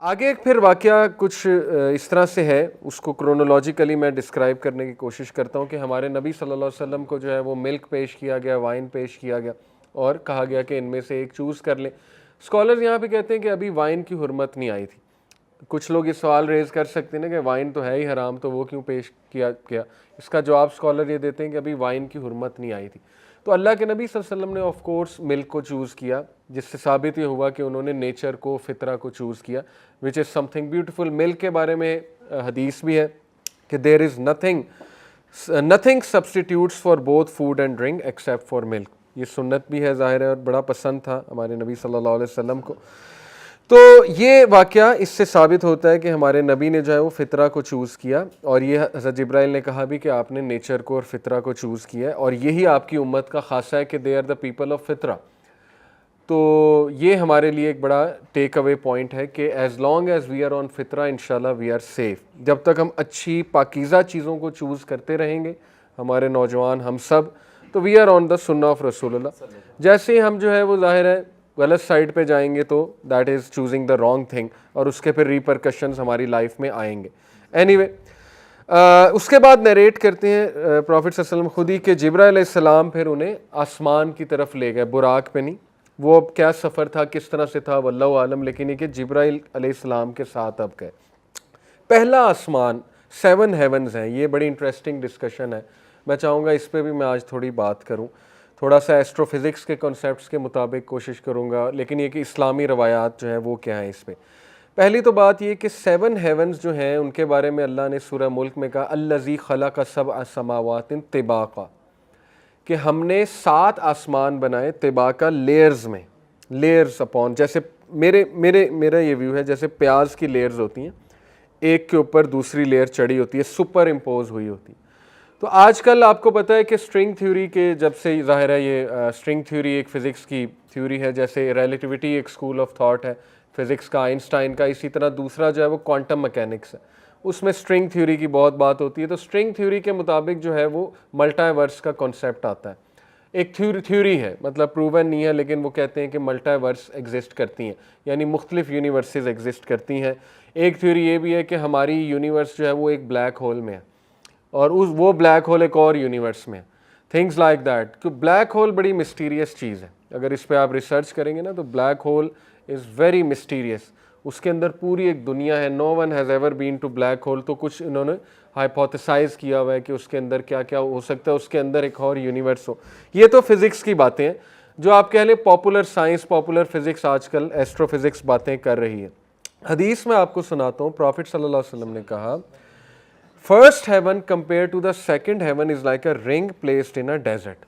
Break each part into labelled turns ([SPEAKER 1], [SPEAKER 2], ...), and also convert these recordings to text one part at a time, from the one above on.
[SPEAKER 1] آگے پھر واقعہ کچھ اس طرح سے ہے، اس کو کرونولوجیکلی میں ڈسکرائب کرنے کی کوشش کرتا ہوں کہ ہمارے نبی صلی اللہ علیہ وسلم کو جو ہے وہ ملک پیش کیا گیا، وائن پیش کیا گیا اور کہا گیا کہ ان میں سے ایک چوز کر لیں۔ اسکالرز یہاں پہ کہتے ہیں کہ ابھی وائن کی حرمت نہیں آئی تھی۔ کچھ لوگ یہ سوال ریز کر سکتے ہیں نا کہ وائن تو ہے ہی حرام، تو وہ کیوں پیش کیا گیا؟ اس کا جواب اسکالر یہ دیتے ہیں کہ ابھی وائن کی حرمت نہیں آئی تھی۔ تو اللہ کے نبی صلی اللہ علیہ وسلم نے آف کورس ملک کو چوز کیا، جس سے ثابت یہ ہوا کہ انہوں نے نیچر کو، فطرہ کو چوز کیا، وچ از سم تھنگ بیوٹیفل۔ ملک کے بارے میں حدیث بھی ہے کہ there is nothing substitutes for both food and drink except for milk۔ یہ سنت بھی ہے ظاہر ہے، اور بڑا پسند تھا ہمارے نبی صلی اللہ علیہ وسلم کو۔ تو یہ واقعہ اس سے ثابت ہوتا ہے کہ ہمارے نبی نے جو ہے وہ فطرہ کو چوز کیا، اور یہ حضرت جبرائیل نے کہا بھی کہ آپ نے نیچر کو اور فطرہ کو چوز کیا ہے، اور یہی آپ کی امت کا خاصہ ہے کہ they are the people of fitrah. تو یہ ہمارے لیے ایک بڑا ٹیک اوے پوائنٹ ہے کہ as long as we are on fitrah inshallah we are safe. جب تک ہم اچھی پاکیزہ چیزوں کو چوز کرتے رہیں گے، ہمارے نوجوان، ہم سب، تو وی آر آن دا سنہ آف رسول اللہ۔ جیسے ہی ہم جو ہے وہ ظاہر ہے غلط سائڈ پہ جائیں گے تو that is choosing the wrong thing, اور اس کے پھر ریپرکشنز ہماری لائف میں آئیں گے۔ اینی وے اس کے بعد نیریٹ کرتے ہیں پروفٹ صلی اللہ علیہ وسلم خود ہی کہ جبرائیل علیہ السلام پھر انہیں آسمان کی طرف لے گئے، براق پہ نہیں، وہ اب کیا سفر تھا، کس طرح سے تھا واللہ عالم، لیکن یہ کہ جبرائیل علیہ السلام کے ساتھ اب گئے۔ پہلا آسمان، 7 ہیونز ہیں، یہ بڑی انٹرسٹنگ ڈسکشن ہے، میں چاہوں گا اس پہ بھی میں آج تھوڑی بات کروں، تھوڑا سا ایسٹرو فزکس کے کنسیپٹس کے مطابق کوشش کروں گا، لیکن یہ کہ اسلامی روایات جو ہیں وہ کیا ہیں اس پہ۔ پہلی تو بات یہ کہ 7 ہیونز جو ہیں ان کے بارے میں اللہ نے سورہ ملک میں کہا الذی خلق 7 سماوات طباقا، کہ ہم نے 7 آسمان بنائے طباقا، لیئرز میں، لیئرز اپون، جیسے میرا یہ ویو ہے جیسے پیاز کی لیئرز ہوتی ہیں، ایک کے اوپر دوسری لیئر چڑھی ہوتی ہے، سپر امپوز ہوئی ہوتی ہے۔ تو آج کل آپ کو پتہ ہے کہ اسٹرنگ تھیوری کے جب سے ظاہر ہے یہ اسٹرنگ تھیوری ایک فزکس کی تھیوری ہے، جیسے ریلیٹیوٹی ایک اسکول آف تھاٹ ہے فزکس کا، آئنسٹائن کا، اسی طرح دوسرا جو ہے وہ کوانٹم میکینکس ہے، اس میں اسٹرنگ تھیوری کی بہت بات ہوتی ہے۔ تو اسٹرنگ تھیوری کے مطابق جو ہے وہ ملٹا ورس کا کانسیپٹ آتا ہے، ایک تھیوری ہے، مطلب پروون نہیں ہے، لیکن وہ کہتے ہیں کہ ملٹا ورس ایگزسٹ کرتی ہیں، یعنی مختلف یونیورسز ایگزسٹ کرتی ہیں۔ ایک تھیوری یہ بھی ہے کہ ہماری یونیورس جو ہے وہ ایک بلیک ہول میں ہے، اور وہ بلیک ہول ایک اور یونیورس میں ہے، تھنگز لائک دیٹ، کہ بلیک ہول بڑی مسٹیریس چیز ہے، اگر اس پہ آپ ریسرچ کریں گے نا تو black hole is very mysterious, اس کے اندر پوری ایک دنیا ہے، no one has ever been to black hole. تو کچھ انہوں نے ہائپوتھیسائز کیا ہوا ہے کہ اس کے اندر کیا کیا ہو سکتا ہے، اس کے اندر ایک اور یونیورس ہو۔ یہ تو فزکس کی باتیں ہیں، جو آپ کہہ لیں پاپولر سائنس، پاپولر فزکس آج کل ایسٹرو فزکس باتیں کر رہی ہے۔ حدیث میں آپ کو سناتا ہوں، پروفٹ صلی اللہ علیہ وسلم نے کہا first heaven compare to the second heaven is like a ring placed in a desert.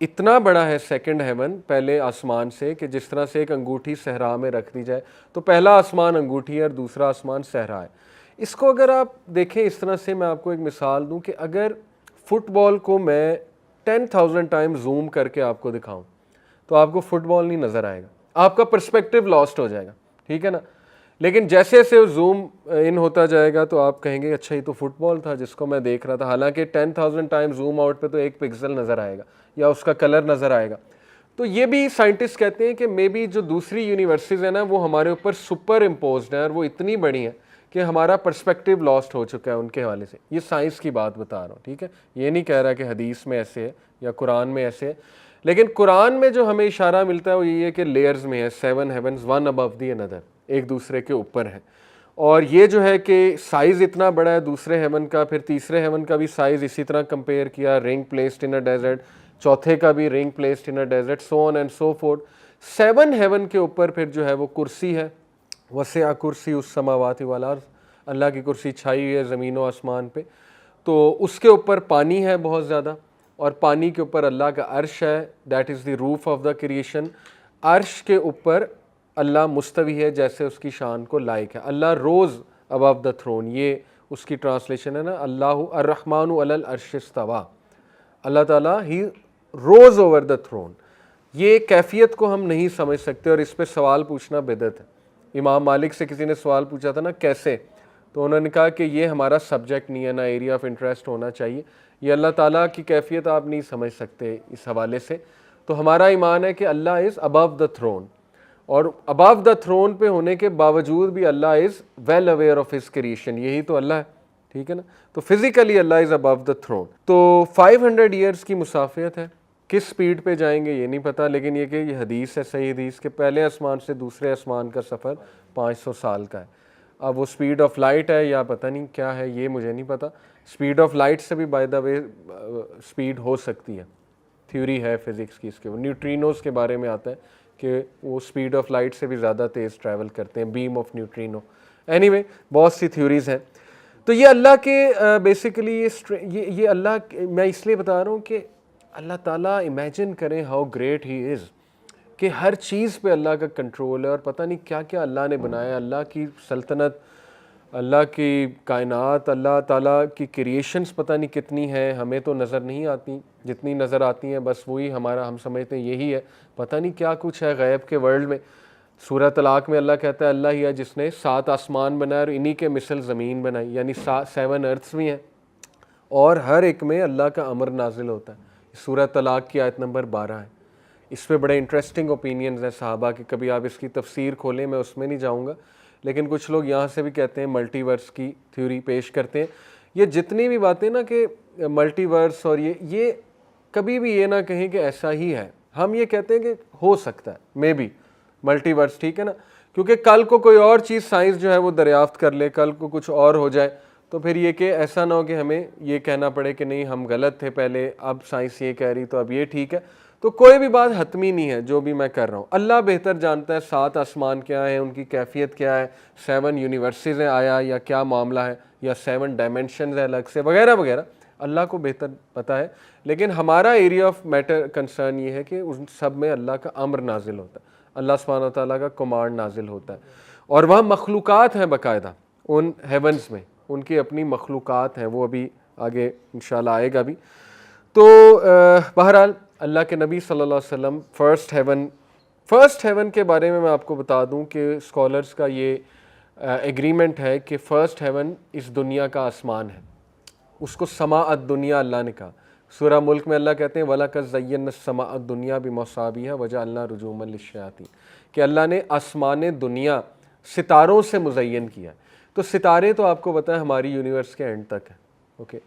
[SPEAKER 1] اتنا بڑا ہے سیکنڈ ہیون پہلے آسمان سے کہ جس طرح سے ایک انگوٹھی صحرا میں رکھ دی جائے، تو پہلا آسمان انگوٹھی ہے اور دوسرا آسمان صحرا ہے۔ اس کو اگر آپ دیکھیں اس طرح سے، میں آپ کو ایک مثال دوں کہ اگر فٹ بال کو میں 10,000 ٹائم زوم کر کے آپ کو دکھاؤں تو آپ کو فٹ بال نہیں نظر آئے گا، آپ کا پرسپیکٹیو لاسٹ ہو جائے گا، ٹھیک ہے نا؟ لیکن جیسے جیسے وہ زوم ان ہوتا جائے گا تو آپ کہیں گے اچھا یہ تو فٹ بال تھا جس کو میں دیکھ رہا تھا، حالانکہ 10,000 ٹائم زوم آؤٹ پہ تو ایک پکسل نظر آئے گا یا اس کا کلر نظر آئے گا۔ تو یہ بھی سائنٹسٹ کہتے ہیں کہ مے بی جو دوسری یونیورسز ہیں نا وہ ہمارے اوپر سپر امپوزڈ ہیں، اور وہ اتنی بڑی ہیں کہ ہمارا پرسپیکٹیو لاسٹ ہو چکا ہے ان کے حوالے سے۔ یہ سائنس کی بات بتا رہا ہوں، ٹھیک ہے؟ یہ نہیں کہہ رہا کہ حدیث میں ایسے ہے یا قرآن میں ایسے ہے، لیکن قرآن میں جو ہمیں اشارہ ملتا ہے وہ یہ ہے کہ لیئرز میں ہے، 7 ہیونز ون ابو دی اندر، ایک دوسرے کے اوپر ہیں، اور یہ جو ہے کہ سائز اتنا بڑا ہے دوسرے ہیون کا، پھر تیسرے ہیون کا بھی سائز اسی طرح کمپیئر کیا، رنگ پلیسڈ ان اے ڈیزرٹ، چوتھے کا بھی ring placed in a desert, so on and so forth. 7 heaven کے اوپر پھر جو ہے وہ کرسی ہے، وسع کرسی السماوات والارض، اللہ کی کرسی چھائی ہوئی ہے زمین و آسمان پہ، تو اس کے اوپر پانی ہے بہت زیادہ، اور پانی کے اوپر اللہ کا عرش ہے، that is the roof of the creation. عرش کے اوپر اللہ مستوی ہے جیسے اس کی شان کو لائق ہے، اللہ روز ابو دا تھرون، یہ اس کی ٹرانسلیشن ہے نا، اللہ الرحمن علی العرش استویٰ، اللہ تعالیٰ ہی روز اوور دا تھرون۔ یہ کیفیت کو ہم نہیں سمجھ سکتے، اور اس پہ سوال پوچھنا بدعت ہے۔ امام مالک سے کسی نے سوال پوچھا تھا نا کیسے، تو انہوں نے کہا کہ یہ ہمارا سبجیکٹ نہیں ہے، نہ ایریا آف انٹرسٹ ہونا چاہیے، یہ اللہ تعالیٰ کی کیفیت آپ نہیں سمجھ سکتے اس حوالے سے۔ تو ہمارا ایمان ہے کہ اللہ از ابو دا تھرون، اور ابو دا تھرون پہ ہونے کے باوجود بھی Allah is well aware of his creation. یہی تو اللہ ہے, ٹھیک ہے نا. تو physically Allah is Abu the throne. تو 500 ایئرس کی مسافت ہے, کس سپیڈ پہ جائیں گے یہ نہیں پتا, لیکن یہ کہ یہ حدیث ہے, صحیح حدیث, کہ پہلے آسمان سے دوسرے آسمان کا سفر 500 سال کا ہے. اب وہ سپیڈ آف لائٹ ہے یا پتہ نہیں کیا ہے, یہ مجھے نہیں پتا. سپیڈ آف لائٹ سے بھی بائی دا وے سپیڈ ہو سکتی ہے, تھیوری ہے فزکس کی اس کے. نیوٹرینوز کے بارے میں آتا ہے کہ وہ سپیڈ آف لائٹ سے بھی زیادہ تیز ٹریول کرتے ہیں, beam of neutrino. Any way بہت سی تھیوریز ہیں. تو یہ اللہ کے بیسیکلی یہ اللہ, میں اس لیے بتا رہا ہوں کہ اللہ تعالیٰ امیجن کریں ہاؤ گریٹ ہی از, کہ ہر چیز پہ اللہ کا کنٹرول ہے, اور پتہ نہیں کیا کیا اللہ نے بنایا. اللہ کی سلطنت, اللہ کی کائنات, اللہ تعالیٰ کی کریشنز پتہ نہیں کتنی ہیں, ہمیں تو نظر نہیں آتی. جتنی نظر آتی ہیں بس وہی ہمارا, ہم سمجھتے ہیں یہی ہے. پتہ نہیں کیا کچھ ہے غیب کے ورلڈ میں. سورہ طلاق میں اللہ کہتا ہے اللہ ہی ہے جس نے 7 آسمان بنائے اور انہی کے مثل زمین بنائی, یعنی 7 ارتھس بھی ہیں, اور ہر ایک میں اللہ کا امر نازل ہوتا ہے. سورہ طلاق کی آیت نمبر 12 ہے. اس پہ بڑے انٹرسٹنگ اوپینینز ہیں صحابہ کے, کبھی آپ اس کی تفسیر کھولیں, میں اس میں نہیں جاؤں گا. لیکن کچھ لوگ یہاں سے بھی کہتے ہیں, ملٹی ورس کی تھیوری پیش کرتے ہیں. یہ جتنی بھی باتیں نا کہ ملٹی ورس اور یہ کبھی بھی یہ نہ کہیں کہ ایسا ہی ہے. ہم یہ کہتے ہیں کہ ہو سکتا ہے مے بی ملٹی ورس, ٹھیک ہے نا, کیونکہ کل کو کوئی اور چیز سائنس جو ہے وہ دریافت کر لے, کل کو کچھ اور ہو جائے, تو پھر یہ کہ ایسا نہ ہو کہ ہمیں یہ کہنا پڑے کہ نہیں ہم غلط تھے پہلے, اب سائنس یہ کہہ رہی تو اب یہ ٹھیک ہے. تو کوئی بھی بات حتمی نہیں ہے جو بھی میں کر رہا ہوں. اللہ بہتر جانتا ہے 7 آسمان کیا ہیں, ان کی کیفیت کیا ہے, 7 یونیورسز ہیں آیا یا کیا معاملہ ہے, یا 7 ڈائمینشنز ہیں الگ سے, وغیرہ وغیرہ. اللہ کو بہتر پتہ ہے. لیکن ہمارا ایریا آف میٹر کنسرن یہ ہے کہ ان سب میں اللہ کا امر نازل ہوتا ہے, اللہ سبحانہ وتعالیٰ کا کمانڈ نازل ہوتا ہے. اور وہاں مخلوقات ہیں باقاعدہ ان ہیونز میں, ان کی اپنی مخلوقات ہیں, وہ ابھی آگے انشاءاللہ آئے گا بھی. تو بہرحال اللہ کے نبی صلی اللہ علیہ وسلم فرسٹ ہیون کے بارے میں آپ کو بتا دوں کہ اسکالرس کا یہ ایگریمنٹ ہے کہ فرسٹ ہیون اس دنیا کا آسمان ہے. اس کو سماء الدنیا اللہ نے کہا. سورہ ملک میں اللہ کہتے ہیں وَلَقَدْ زَيَّنَّا السَّمَاءَ الدُّنْيَا بِمَصَابِيحَ وَجَعَلْنَا رُجُومًا لِلشَّيَاطِينِ, کہ اللہ نے آسمان دنیا ستاروں سے مزین کیا ہے. تو ستارے تو آپ کو پتہ ہے ہماری یونیورس کے اینڈ تک ہے. اوکے,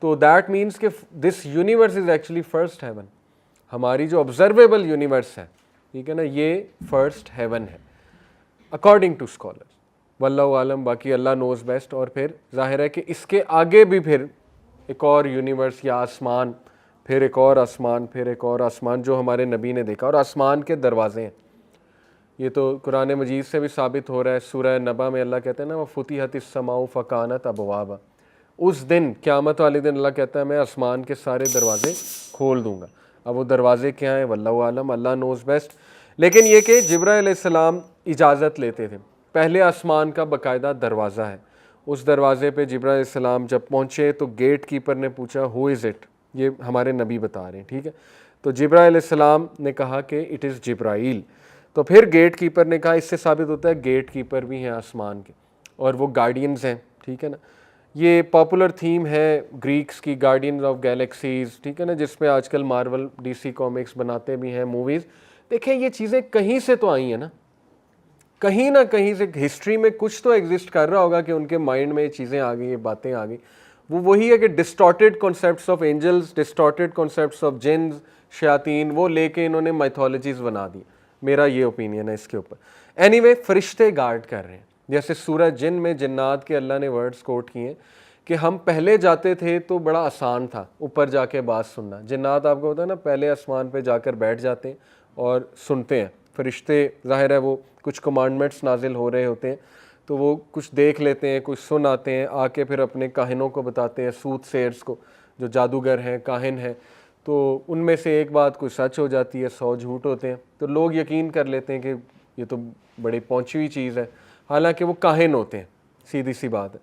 [SPEAKER 1] تو دیٹ مینس کہ this universe is actually first heaven. ہماری جو آبزرویبل یونیورس ہے, ٹھیک ہے نا, یہ فرسٹ ہیون ہے اکارڈنگ ٹو اسکالرس. واللہ عالم, باقی اللہ نوز بیسٹ. اور پھر ظاہر ہے کہ اس کے آگے بھی پھر ایک اور یونیورس یا آسمان, پھر ایک اور آسمان, پھر ایک اور آسمان جو ہمارے نبی نے دیکھا. اور آسمان کے دروازے ہیں, یہ تو قرآن مجید سے بھی ثابت ہو رہا ہے. سورہ نبا میں اللہ کہتے ہیں نا وَفُتِحَتِ السَّمَاءُ فَكَانَتْ أَبْوَابًا, اس دن قیامت والے دن اللہ کہتا ہے میں آسمان کے سارے دروازے کھول دوں گا. اب وہ دروازے کیا ہیں واللہ عالم, اللہ نوز بیسٹ. لیکن یہ کہ جبرائیل علیہ السلام اجازت لیتے تھے. پہلے آسمان کا باقاعدہ دروازہ ہے, اس دروازے پہ جبرائیل علیہ السلام جب پہنچے تو گیٹ کیپر نے پوچھا ہو از اٹ, یہ ہمارے نبی بتا رہے ہیں, ٹھیک ہے. تو جبرائیل علیہ السلام نے کہا کہ اٹ از جبرائیل. تو پھر گیٹ کیپر نے کہا, اس سے ثابت ہوتا ہے گیٹ کیپر بھی ہیں آسمان کے, اور وہ گارڈینز ہیں, ٹھیک ہے نا. یہ پاپولر تھیم ہے گریکس کی, گارڈینز آف گیلیکسیز, ٹھیک ہے نا, جس پہ آج کل مارول ڈی سی کامکس بناتے بھی ہیں موویز. دیکھیں یہ چیزیں کہیں سے تو آئی ہیں نا, کہیں نہ کہیں سے ہسٹری میں کچھ تو ایگزسٹ کر رہا ہوگا کہ ان کے مائنڈ میں یہ چیزیں آ گئی, یہ باتیں آ گئی. وہ وہی ہے کہ distorted concepts of angels, distorted concepts of jinns, شیاطین, وہ لے کے انہوں نے میتھولوجیز بنا دی. میرا یہ اوپینین ہے اس کے اوپر. اینی وے فرشتے گارڈ کر رہے ہیں. جیسے سورہ جن میں جنات کے اللہ نے ورڈز کوٹ کیے ہیں کہ ہم پہلے جاتے تھے تو بڑا آسان تھا اوپر جا کے بات سننا. جنات آپ کو پتا ہے نا پہلے آسمان پہ جا کر بیٹھ جاتے ہیں اور سنتے ہیں. فرشتے ظاہر ہے وہ کچھ کمانڈمنٹس نازل ہو رہے ہوتے ہیں تو وہ کچھ دیکھ لیتے ہیں, کچھ سن آتے ہیں, آ کے پھر اپنے کاہنوں کو بتاتے ہیں, سوت سیئرس کو, جو جادوگر ہیں, کاہن ہیں. تو ان میں سے ایک بات کوئی سچ ہو جاتی ہے, 100 جھوٹ ہوتے ہیں. تو لوگ یقین کر لیتے ہیں کہ یہ تو بڑی پہنچی ہوئی چیز ہے, حالانکہ وہ کاہن ہوتے ہیں, سیدھی سی بات ہے.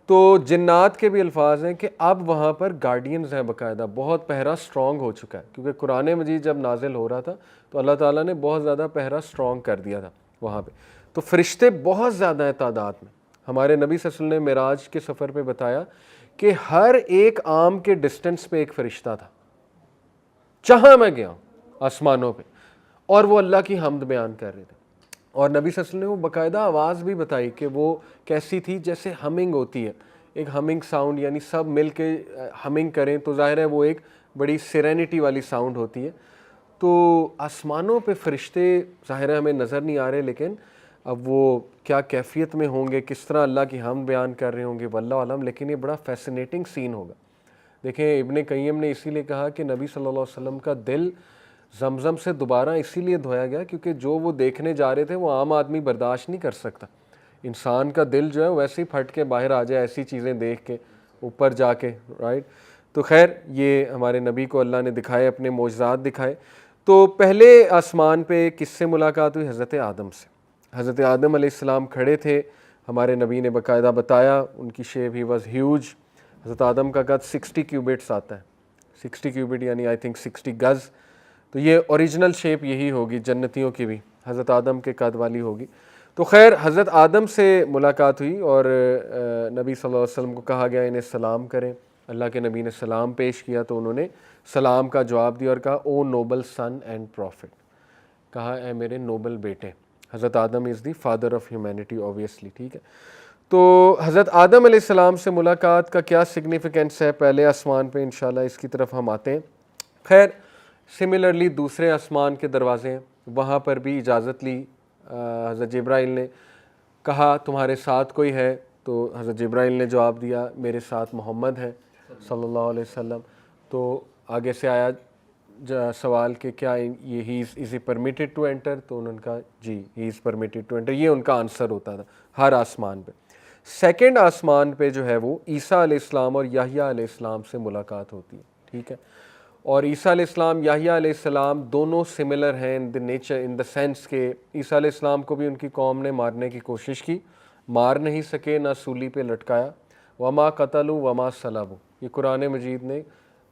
[SPEAKER 1] تو جنات کے بھی الفاظ ہیں کہ اب وہاں پر گارڈینز ہیں باقاعدہ, بہت پہرا سٹرونگ ہو چکا ہے, کیونکہ قرآن مجید جب نازل ہو رہا تھا تو اللہ تعالیٰ نے بہت زیادہ پہرا سٹرونگ کر دیا تھا وہاں پہ. تو فرشتے بہت زیادہ ہیں تعداد میں. ہمارے نبی صلی اللہ علیہ وسلم نے معراج کے سفر پہ بتایا کہ ہر ایک آم کے ڈسٹنس پہ ایک فرشتہ تھا, جہاں میں گیا ہوں آسمانوں پہ, اور وہ اللہ کی حمد بیان کر رہے تھے. اور نبی صلی اللہ علیہ وسلم نے وہ باقاعدہ آواز بھی بتائی کہ وہ کیسی تھی، جیسے ہمنگ ہوتی ہے، ایک ہمنگ ساؤنڈ، یعنی سب مل کے ہمنگ کریں تو ظاہر ہے وہ ایک بڑی سیرینٹی والی ساؤنڈ ہوتی ہے۔ تو آسمانوں پہ فرشتے ظاہر ہے ہمیں نظر نہیں آ رہے، لیکن اب وہ کیا کیفیت میں ہوں گے، کس طرح اللہ کی حمد بیان کر رہے ہوں گے، واللہ عالم، لیکن یہ بڑا فیسینیٹنگ سین ہوگا۔ دیکھیں ابن قیم نے اسی لیے کہا کہ نبی صلی اللہ علیہ وسلم کا دل زمزم سے دوبارہ اسی لیے دھویا گیا کیونکہ جو وہ دیکھنے جا رہے تھے وہ عام آدمی برداشت نہیں کر سکتا۔ انسان کا دل جو ہے ویسے ہی پھٹ کے باہر آ جائے ایسی چیزیں دیکھ کے اوپر جا کے، رائٹ۔ تو خیر یہ ہمارے نبی کو اللہ نے دکھائے، اپنے معجزات دکھائے۔ تو پہلے آسمان پہ کس سے ملاقات ہوئی؟ حضرت آدم سے۔ حضرت آدم علیہ السلام کھڑے تھے، ہمارے نبی نے باقاعدہ بتایا، ان کی شیپ ہی واز ہیوج۔ حضرت آدم کا قد 60 کیوبٹس آتا ہے، 60 کیوبٹ یعنی آئی تھنک 60 گز۔ تو یہ اوریجنل شیپ یہی ہوگی، جنتیوں کی بھی حضرت آدم کے قد والی ہوگی۔ تو خیر حضرت آدم سے ملاقات ہوئی اور نبی صلی اللہ علیہ وسلم کو کہا گیا انہیں سلام کریں۔ اللہ کے نبی نے سلام پیش کیا تو انہوں نے سلام کا جواب دیا اور کہا O noble son and prophet, کہا اے میرے نوبل بیٹے۔ Hazrat Adam is the father of humanity obviously, ٹھیک ہے۔ تو حضرت آدم علیہ السلام سے ملاقات کا کیا سگنیفیکنس ہے پہلے آسمان پہ، انشاءاللہ اس کی طرف ہم آتے ہیں۔ خیر سملرلی دوسرے آسمان کے دروازے ہیں، وہاں پر بھی اجازت لی، حضرت جبرائیل نے کہا تمہارے ساتھ کوئی ہے؟ تو حضرت جبرائیل نے جواب دیا میرے ساتھ محمد ہے صلی اللہ علیہ وسلم۔ تو آگے سے آیا سوال کہ کیا یہ از ہی پرمیٹڈ ٹو انٹر؟ تو انہوں نے کہا جی ہی از پرمیٹڈ ٹو انٹر، یہ ان کا آنسر ہوتا تھا ہر آسمان پہ۔ سیکنڈ آسمان پہ جو ہے وہ عیسیٰ علیہ السلام اور یحییٰ علیہ السلام سے ملاقات ہوتی ہے، ٹھیک ہے۔ اور عیسیٰ علیہ السلام یحییٰ علیہ السلام دونوں سملر ہیں ان the nature, in the sense کہ عیسیٰ علیہ السلام کو بھی ان کی قوم نے مارنے کی کوشش کی، مار نہیں سکے، نہ سولی پہ لٹکایا۔ وما قتلوا وما صلبوا، یہ قرآن مجید نے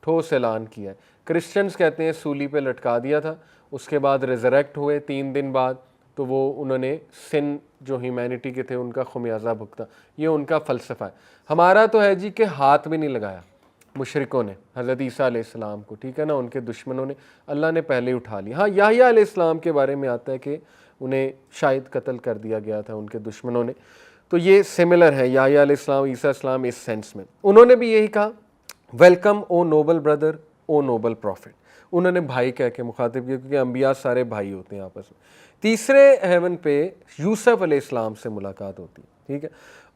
[SPEAKER 1] ٹھوس اعلان کیا ہے۔ کرسچنز کہتے ہیں سولی پہ لٹکا دیا تھا، اس کے بعد ریزریکٹ ہوئے 3 دن بعد، تو وہ انہوں نے سن جو ہیومینٹی کے تھے ان کا خمیازہ بھگتا، یہ ان کا فلسفہ ہے۔ ہمارا تو ہے جی کہ ہاتھ بھی نہیں لگایا مشرکوں نے حضرت عیسیٰ علیہ السلام کو، ٹھیک ہے نا، ان کے دشمنوں نے، اللہ نے پہلے ہی اٹھا لیا۔ ہاں یحییٰ علیہ السلام کے بارے میں آتا ہے کہ انہیں شاید قتل کر دیا گیا تھا ان کے دشمنوں نے۔ تو یہ سملر ہے یحییٰ علیہ السلام عیسیٰ علیہ السلام اس سینس میں۔ انہوں نے بھی یہی کہا ویلکم او نوبل بردر او نوبل پروفٹ، انہوں نے بھائی کہہ کے مخاطب کیا کیونکہ انبیاء سارے بھائی ہوتے ہیں آپس میں۔ تیسرے ہیون پہ یوسف علیہ السلام سے ملاقات ہوتی ہے، ٹھیک ہے۔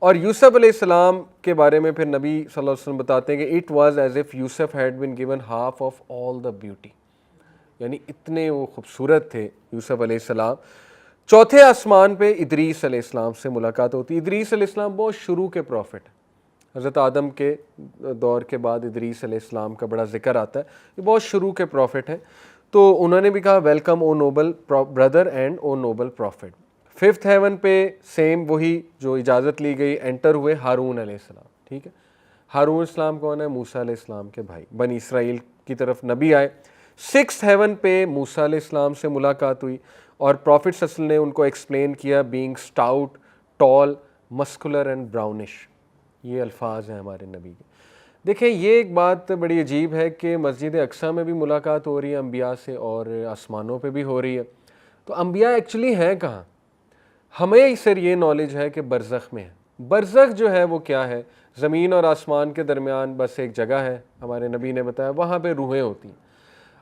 [SPEAKER 1] اور یوسف علیہ السلام کے بارے میں پھر نبی صلی اللہ علیہ وسلم بتاتے ہیں کہ it was as if Yusuf had been given half of all the beauty, یعنی اتنے وہ خوبصورت تھے یوسف علیہ السلام۔ چوتھے آسمان پہ ادریس علیہ السلام سے ملاقات ہوتی ہے۔ ادریس علیہ السلام بہت شروع کے پروفٹ ہیں، حضرت آدم کے دور کے بعد ادریس علیہ السلام کا بڑا ذکر آتا ہے، یہ بہت شروع کے پروفٹ ہیں۔ تو انہوں نے بھی کہا welcome o noble brother and o noble prophet. Fifth heaven پہ سیم وہی جو اجازت لی گئی، انٹر ہوئے ہارون علیہ السلام، ٹھیک ہے۔ ہارون علیہ السلام کون ہے؟ موسیٰ علیہ السلام کے بھائی، بنی اسرائیل کی طرف نبی آئے۔ سکس ہیون پہ موسیٰ علیہ السلام سے ملاقات ہوئی اور پروفٹ صلی اللہ علیہ وسلم نے ان کو ایکسپلین کیا being stout tall muscular and brownish, یہ الفاظ ہیں ہمارے نبی کے۔ دیکھیں یہ ایک بات بڑی عجیب ہے کہ مسجد اقصیٰ میں بھی ملاقات ہو رہی ہے انبیاء سے اور آسمانوں پہ بھی ہو رہی ہے، تو انبیاء ایکچولی ہیں کہاں؟ ہمیں سر یہ نالج ہے کہ برزخ میں ہے۔ برزخ جو ہے وہ کیا ہے؟ زمین اور آسمان کے درمیان بس ایک جگہ ہے، ہمارے نبی نے بتایا وہاں پہ روحیں ہوتی ہیں۔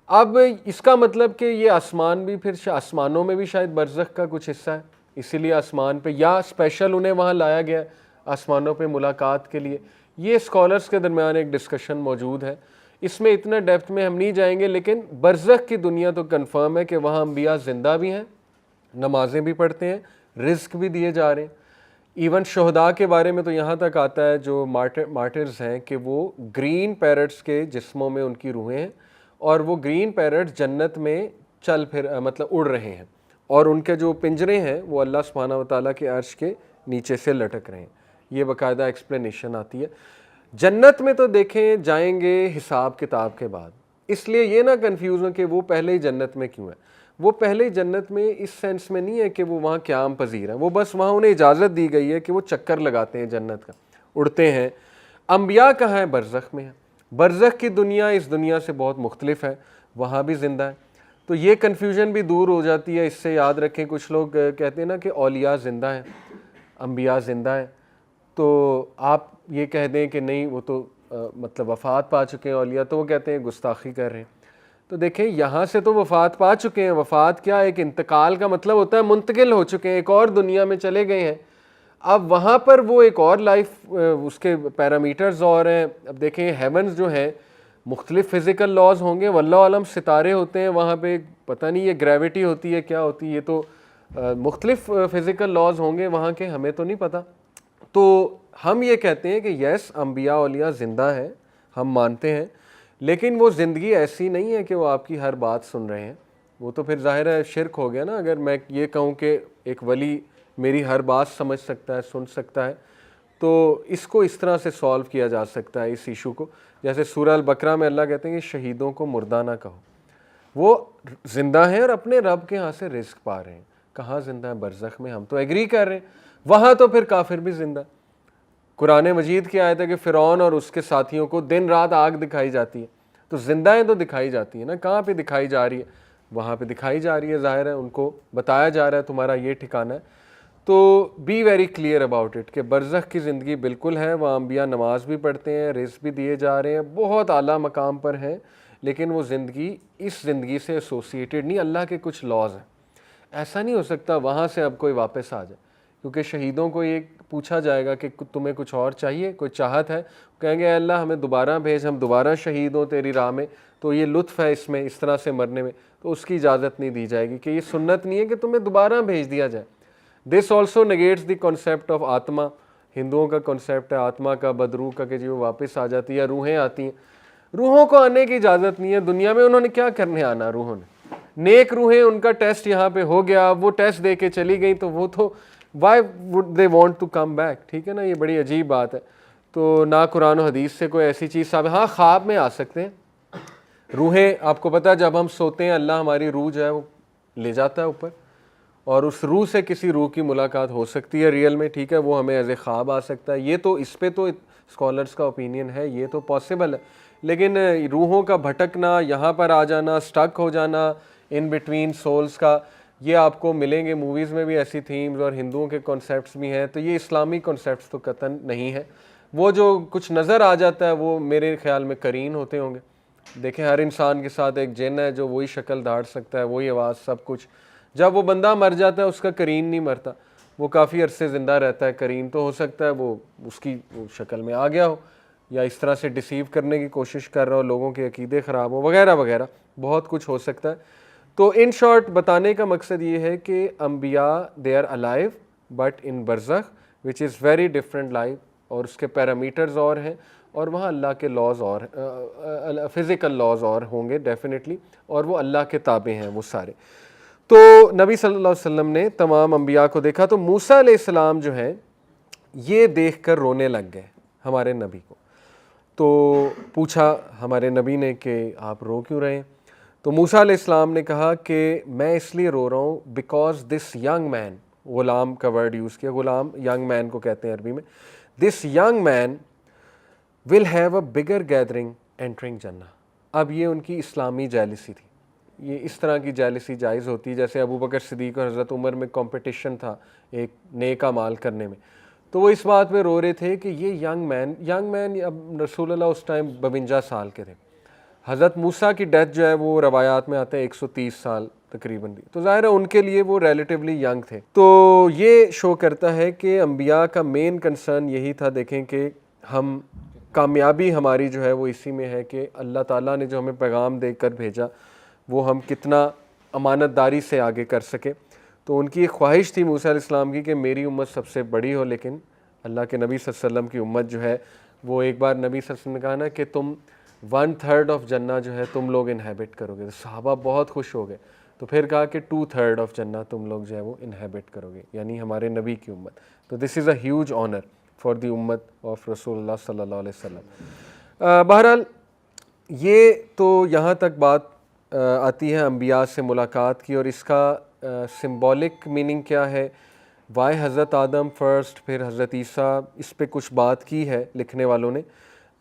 [SPEAKER 1] اب اس کا مطلب کہ یہ آسمان بھی پھر آسمانوں میں بھی شاید برزخ کا کچھ حصہ ہے، اسی لیے آسمان پہ یا اسپیشل انہیں وہاں لایا گیا ہے آسمانوں پہ ملاقات کے لیے۔ یہ اسکالرز کے درمیان ایک ڈسکشن موجود ہے، اس میں اتنا ڈیپتھ میں ہم نہیں جائیں گے، لیکن برزخ کی دنیا تو کنفرم ہے کہ وہاں انبیاء زندہ بھی ہیں، نمازیں بھی پڑھتے ہیں، رزق بھی دیے جا رہے ہیں۔ ایون شہداء کے بارے میں تو یہاں تک آتا ہے جو مارٹرز ہیں کہ وہ گرین پیرٹس کے جسموں میں ان کی روحیں ہیں اور وہ گرین پیرٹس جنت میں چل پھر مطلب اڑ رہے ہیں اور ان کے جو پنجرے ہیں وہ اللہ سبحانہ و تعالیٰ کے عرش کے نیچے سے لٹک رہے ہیں، یہ باقاعدہ ایکسپلینیشن آتی ہے۔ جنت میں تو دیکھیں جائیں گے حساب کتاب کے بعد، اس لیے یہ نہ کنفیوز ہو کہ وہ پہلے ہی جنت میں کیوں ہے۔ وہ پہلے جنت میں اس سینس میں نہیں ہے کہ وہ وہاں قیام پذیر ہیں، وہ بس وہاں انہیں اجازت دی گئی ہے کہ وہ چکر لگاتے ہیں جنت کا، اڑتے ہیں۔ انبیاء کہاں ہیں؟ برزخ میں ہیں۔ برزخ کی دنیا اس دنیا سے بہت مختلف ہے، وہاں بھی زندہ ہے۔ تو یہ کنفیوژن بھی دور ہو جاتی ہے. اس سے یاد رکھیں کچھ لوگ کہتے ہیں نا کہ اولیاء زندہ ہیں, انبیاء زندہ ہیں, تو آپ یہ کہہ دیں کہ نہیں وہ تو مطلب وفات پا چکے ہیں اولیاء, تو وہ کہتے ہیں گستاخی کر رہے ہیں. تو دیکھیں یہاں سے تو وفات پا چکے ہیں. وفات کیا, ایک انتقال کا مطلب ہوتا ہے منتقل ہو چکے ہیں, ایک اور دنیا میں چلے گئے ہیں. اب وہاں پر وہ ایک اور لائف, اس کے پیرامیٹرز اور ہیں. اب دیکھیں ہیونز جو ہیں مختلف فزیکل لاز ہوں گے, واللہ عالم, ستارے ہوتے ہیں وہاں پہ, پتہ نہیں یہ گریوٹی ہوتی ہے کیا ہوتی ہے, یہ تو مختلف فزیکل لاز ہوں گے وہاں کے, ہمیں تو نہیں پتہ. تو ہم یہ کہتے ہیں کہ یس انبیاء اولیاء زندہ ہیں, ہم مانتے ہیں, لیکن وہ زندگی ایسی نہیں ہے کہ وہ آپ کی ہر بات سن رہے ہیں. وہ تو پھر ظاہر ہے شرک ہو گیا نا. اگر میں یہ کہوں کہ ایک ولی میری ہر بات سمجھ سکتا ہے, سن سکتا ہے, تو اس کو اس طرح سے سالو کیا جا سکتا ہے اس ایشو کو. جیسے سورہ البقرہ میں اللہ کہتے ہیں کہ شہیدوں کو مردہ نہ کہو, وہ زندہ ہیں اور اپنے رب کے ہاں سے رزق پا رہے ہیں. کہاں زندہ ہیں؟ برزخ میں. ہم تو ایگری کر رہے ہیں, وہاں تو پھر کافر بھی زندہ. قرآن مجید کی آیت ہے کہ فرعون اور اس کے ساتھیوں کو دن رات آگ دکھائی جاتی ہے, تو زندہ ہیں تو دکھائی جاتی ہے نا. کہاں پہ دکھائی جا رہی ہے؟ وہاں پہ دکھائی جا رہی ہے, ظاہر ہے ان کو بتایا جا رہا ہے تمہارا یہ ٹھکانہ ہے. تو be very clear about it کہ برزخ کی زندگی بالکل ہے. وہاں انبیاء نماز بھی پڑھتے ہیں, رزق بھی دیے جا رہے ہیں, بہت اعلیٰ مقام پر ہیں, لیکن وہ زندگی اس زندگی سے ایسوسیٹڈ نہیں. اللہ کے کچھ لاز ہیں. ایسا نہیں ہو سکتا وہاں سے اب کوئی واپس آ جائے, کیونکہ شہیدوں کو یہ پوچھا جائے گا کہ تمہیں کچھ اور چاہیے, کوئی چاہت ہے, کہیں گے اے اللہ ہمیں دوبارہ بھیج, ہم دوبارہ شہید ہوں تیری راہ میں. تو یہ لطف ہے اس میں, اس طرح سے مرنے میں, تو اس کی اجازت نہیں دی جائے گی کہ یہ سنت نہیں ہے کہ تمہیں دوبارہ بھیج دیا جائے. This also nuggets the concept of آتما. ہندوؤں کا کانسیپٹ ہے آتما کا, بدروح کا, کہ جی وہ واپس آ جاتی ہے, روحیں آتی ہیں. روحوں کو آنے کی اجازت نہیں ہے دنیا میں. انہوں نے کیا کرنے آنا روحوں نے؟ نیک روحیں, ان کا ٹیسٹ یہاں پہ ہو گیا, وہ ٹیسٹ دے کے چلی گئیں, تو وہ تو why would they want to come back? ٹھیک ہے نا, یہ بڑی عجیب بات ہے. تو نہ قرآن و حدیث سے کوئی ایسی چیز ثابت. ہاں خواب میں آ سکتے ہیں روحیں. آپ کو پتہ ہے جب ہم سوتے ہیں اللہ ہماری روح جو ہے وہ لے جاتا ہے اوپر, اور اس روح سے کسی روح کی ملاقات ہو سکتی ہے ریئل میں. ٹھیک ہے, وہ ہمیں ایز اے خواب آ سکتا ہے. یہ تو اس پہ تو اسکالرس کا اوپینین ہے, یہ تو پاسبل ہے. لیکن روحوں کا بھٹکنا, یہاں پر آ جانا, سٹک ہو جانا ان بٹوین سولز کا, یہ آپ کو ملیں گے موویز میں بھی ایسی تھیمز, اور ہندوؤں کے کانسیپٹس بھی ہیں. تو یہ اسلامی کانسیپٹس تو قطعاً نہیں ہے. وہ جو کچھ نظر آ جاتا ہے وہ میرے خیال میں قرین ہوتے ہوں گے. دیکھیں ہر انسان کے ساتھ ایک جن ہے جو وہی شکل دھاڑ سکتا ہے, وہی آواز, سب کچھ. جب وہ بندہ مر جاتا ہے اس کا قرین نہیں مرتا, وہ کافی عرصے زندہ رہتا ہے. قرین تو ہو سکتا ہے وہ اس کی شکل میں آ گیا ہو, یا اس طرح سے ڈیسیو کرنے کی کوشش کر رہا ہو, لوگوں کے عقیدے خراب ہو, وغیرہ وغیرہ, بہت کچھ ہو سکتا ہے. تو ان شارٹ بتانے کا مقصد یہ ہے کہ انبیاء they are alive but in برزخ وچ از ویری ڈفرینٹ لائف, اور اس کے پیرامیٹرز اور ہیں, اور وہاں اللہ کے لاز اور فزیکل لاز اور ہوں گے ڈیفینیٹلی, اور وہ اللہ کے تابع ہیں وہ سارے. تو نبی صلی اللہ علیہ وسلم نے تمام انبیاء کو دیکھا. تو موسیٰ علیہ السلام جو ہیں یہ دیکھ کر رونے لگ گئے ہمارے نبی کو. تو پوچھا ہمارے نبی نے کہ آپ رو کیوں رہے ہیں؟ تو موسیٰ علیہ السلام نے کہا کہ میں اس لیے رو رہا ہوں because this young man, Ghulam کا ورڈ یوز کیا, غلام ینگ مین کو کہتے ہیں عربی میں. دس young man will have a bigger gathering entering جنہ. اب یہ ان کی اسلامی جیلسی تھی. یہ اس طرح کی جیلسی جائز ہوتی ہے جیسے ابو بکر صدیق اور حضرت عمر میں کمپٹیشن تھا ایک نیک اعمال کرنے میں. تو وہ اس بات پہ رو رہے تھے کہ یہ ینگ مین, اب رسول اللہ اس ٹائم 52 سال کے تھے. حضرت موسیٰ کی ڈیتھ جو ہے وہ روایات میں آتا ہے 130 سال تقریباً دی, تو ظاہر ہے ان کے لیے وہ ریلیٹیولی ینگ تھے. تو یہ شو کرتا ہے کہ انبیاء کا مین کنسرن یہی تھا. دیکھیں کہ ہم کامیابی ہماری جو ہے وہ اسی میں ہے کہ اللہ تعالیٰ نے جو ہمیں پیغام دے کر بھیجا وہ ہم کتنا امانت داری سے آگے کر سکے. تو ان کی ایک خواہش تھی موسیٰ علیہ السلام کی کہ میری امت سب سے بڑی ہو, لیکن اللہ کے نبی صلی اللہ علیہ وسلم کی امت جو ہے وہ, ایک بار نبی صلی اللہ علیہ وسلم نے کہا نا کہ تم 1/3 آف جنہ جو ہے تم لوگ انہیبٹ کرو گے. تو صحابہ بہت خوش ہو گئے. تو پھر کہا کہ 2/3 آف جنہ تم لوگ جو ہے وہ انہیبٹ کرو گے, یعنی ہمارے نبی کی امت. تو this is a huge honour for the ummah of رسول اللہ صلی اللہ علیہ وسلم. بہرحال یہ تو یہاں تک بات آتی ہے انبیاء سے ملاقات کی, اور اس کا سمبولک میننگ کیا ہے, وائی حضرت آدم فرسٹ پھر حضرت عیسیٰ, اس پہ کچھ بات کی ہے لکھنے والوں نے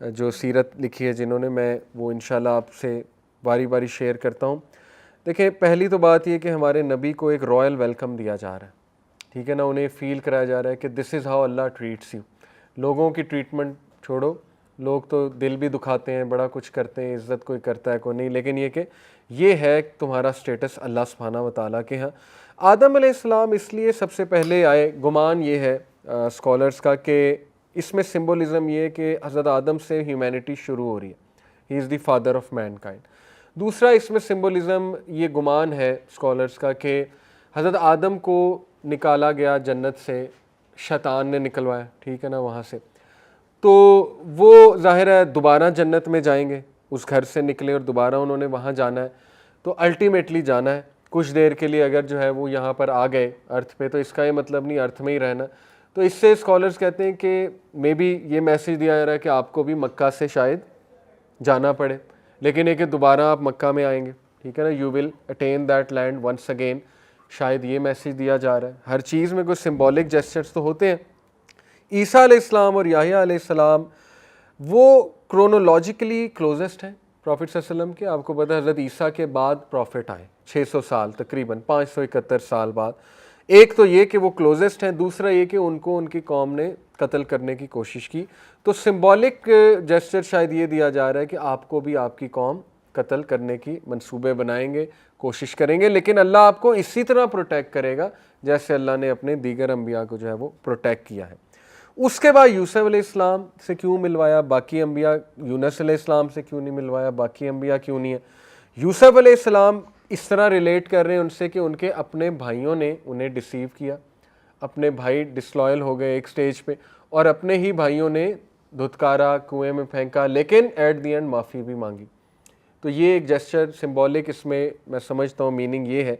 [SPEAKER 1] جو سیرت لکھی ہے جنہوں نے. میں وہ انشاءاللہ آپ سے باری باری شیئر کرتا ہوں. دیکھیں پہلی تو بات یہ کہ ہمارے نبی کو ایک رائل ویلکم دیا جا رہا ہے، ٹھیک ہے نا، انہیں فیل کرایا جا رہا ہے کہ this is how Allah treats you. لوگوں کی ٹریٹمنٹ چھوڑو، لوگ تو دل بھی دکھاتے ہیں، بڑا کچھ کرتے ہیں، عزت کوئی کرتا ہے کوئی نہیں، لیکن یہ کہ یہ ہے تمہارا سٹیٹس اللہ سبحانہ و تعالیٰ کے ہاں. آدم علیہ السلام اس لیے سب سے پہلے آئے، گمان یہ ہے اسکالرس کا کہ اس میں سمبولزم یہ ہے کہ حضرت آدم سے ہیومینٹی شروع ہو رہی ہے، he is the father of mankind. دوسرا اس میں سمبولزم یہ گمان ہے اسکالرس کا کہ حضرت آدم کو نکالا گیا جنت سے، شیطان نے نکلوایا، ٹھیک ہے نا، وہاں سے، تو وہ ظاہر ہے دوبارہ جنت میں جائیں گے، اس گھر سے نکلے اور دوبارہ انہوں نے وہاں جانا ہے، تو الٹیمیٹلی جانا ہے. کچھ دیر کے لیے اگر جو ہے وہ یہاں پر آ گئے ارتھ پہ، تو اس کا یہ مطلب نہیں ارتھ میں ہی رہنا. تو اس سے اسکالرس کہتے ہیں کہ مے بی یہ میسج دیا جا رہا ہے کہ آپ کو بھی مکہ سے شاید جانا پڑے، لیکن یہ کہ دوبارہ آپ مکہ میں آئیں گے، ٹھیک ہے نا، you will attain that land once again. شاید یہ میسج دیا جا رہا ہے. ہر چیز میں کوئی سمبولک جیسچرز تو ہوتے ہیں. عیسیٰ علیہ السلام اور یحییٰ علیہ السلام وہ کرونولوجیکلی کلوزسٹ ہیں پروفٹ صلی اللہ علیہ وسلم کے. آپ کو پتہ ہے حضرت عیسیٰ کے بعد پروفٹ آئے 600 سال تقریباً 571 سال بعد. ایک تو یہ کہ وہ کلوزسٹ ہیں، دوسرا یہ کہ ان کو ان کی قوم نے قتل کرنے کی کوشش کی. تو سمبولک جیسچر شاید یہ دیا جا رہا ہے کہ آپ کو بھی آپ کی قوم قتل کرنے کی منصوبے بنائیں گے، کوشش کریں گے، لیکن اللہ آپ کو اسی طرح پروٹیکٹ کرے گا جیسے اللہ نے اپنے دیگر انبیاء کو جو ہے وہ پروٹیکٹ کیا ہے. اس کے بعد یوسف علیہ السلام سے کیوں ملوایا باقی انبیاء، یونس علیہ السلام سے کیوں نہیں ملوایا باقی انبیاء کیوں نہیں ہے؟ یوسف علیہ السلام اس طرح ریلیٹ کر رہے ہیں ان سے کہ ان کے اپنے بھائیوں نے انہیں ڈسیو کیا، اپنے بھائی ڈسلوئل ہو گئے ایک سٹیج پہ، اور اپنے ہی بھائیوں نے دھتکارا، کنویں میں پھینکا، لیکن ایٹ دی اینڈ معافی بھی مانگی. تو یہ ایک جیسچر سمبولک اس میں سمجھتا ہوں میننگ یہ ہے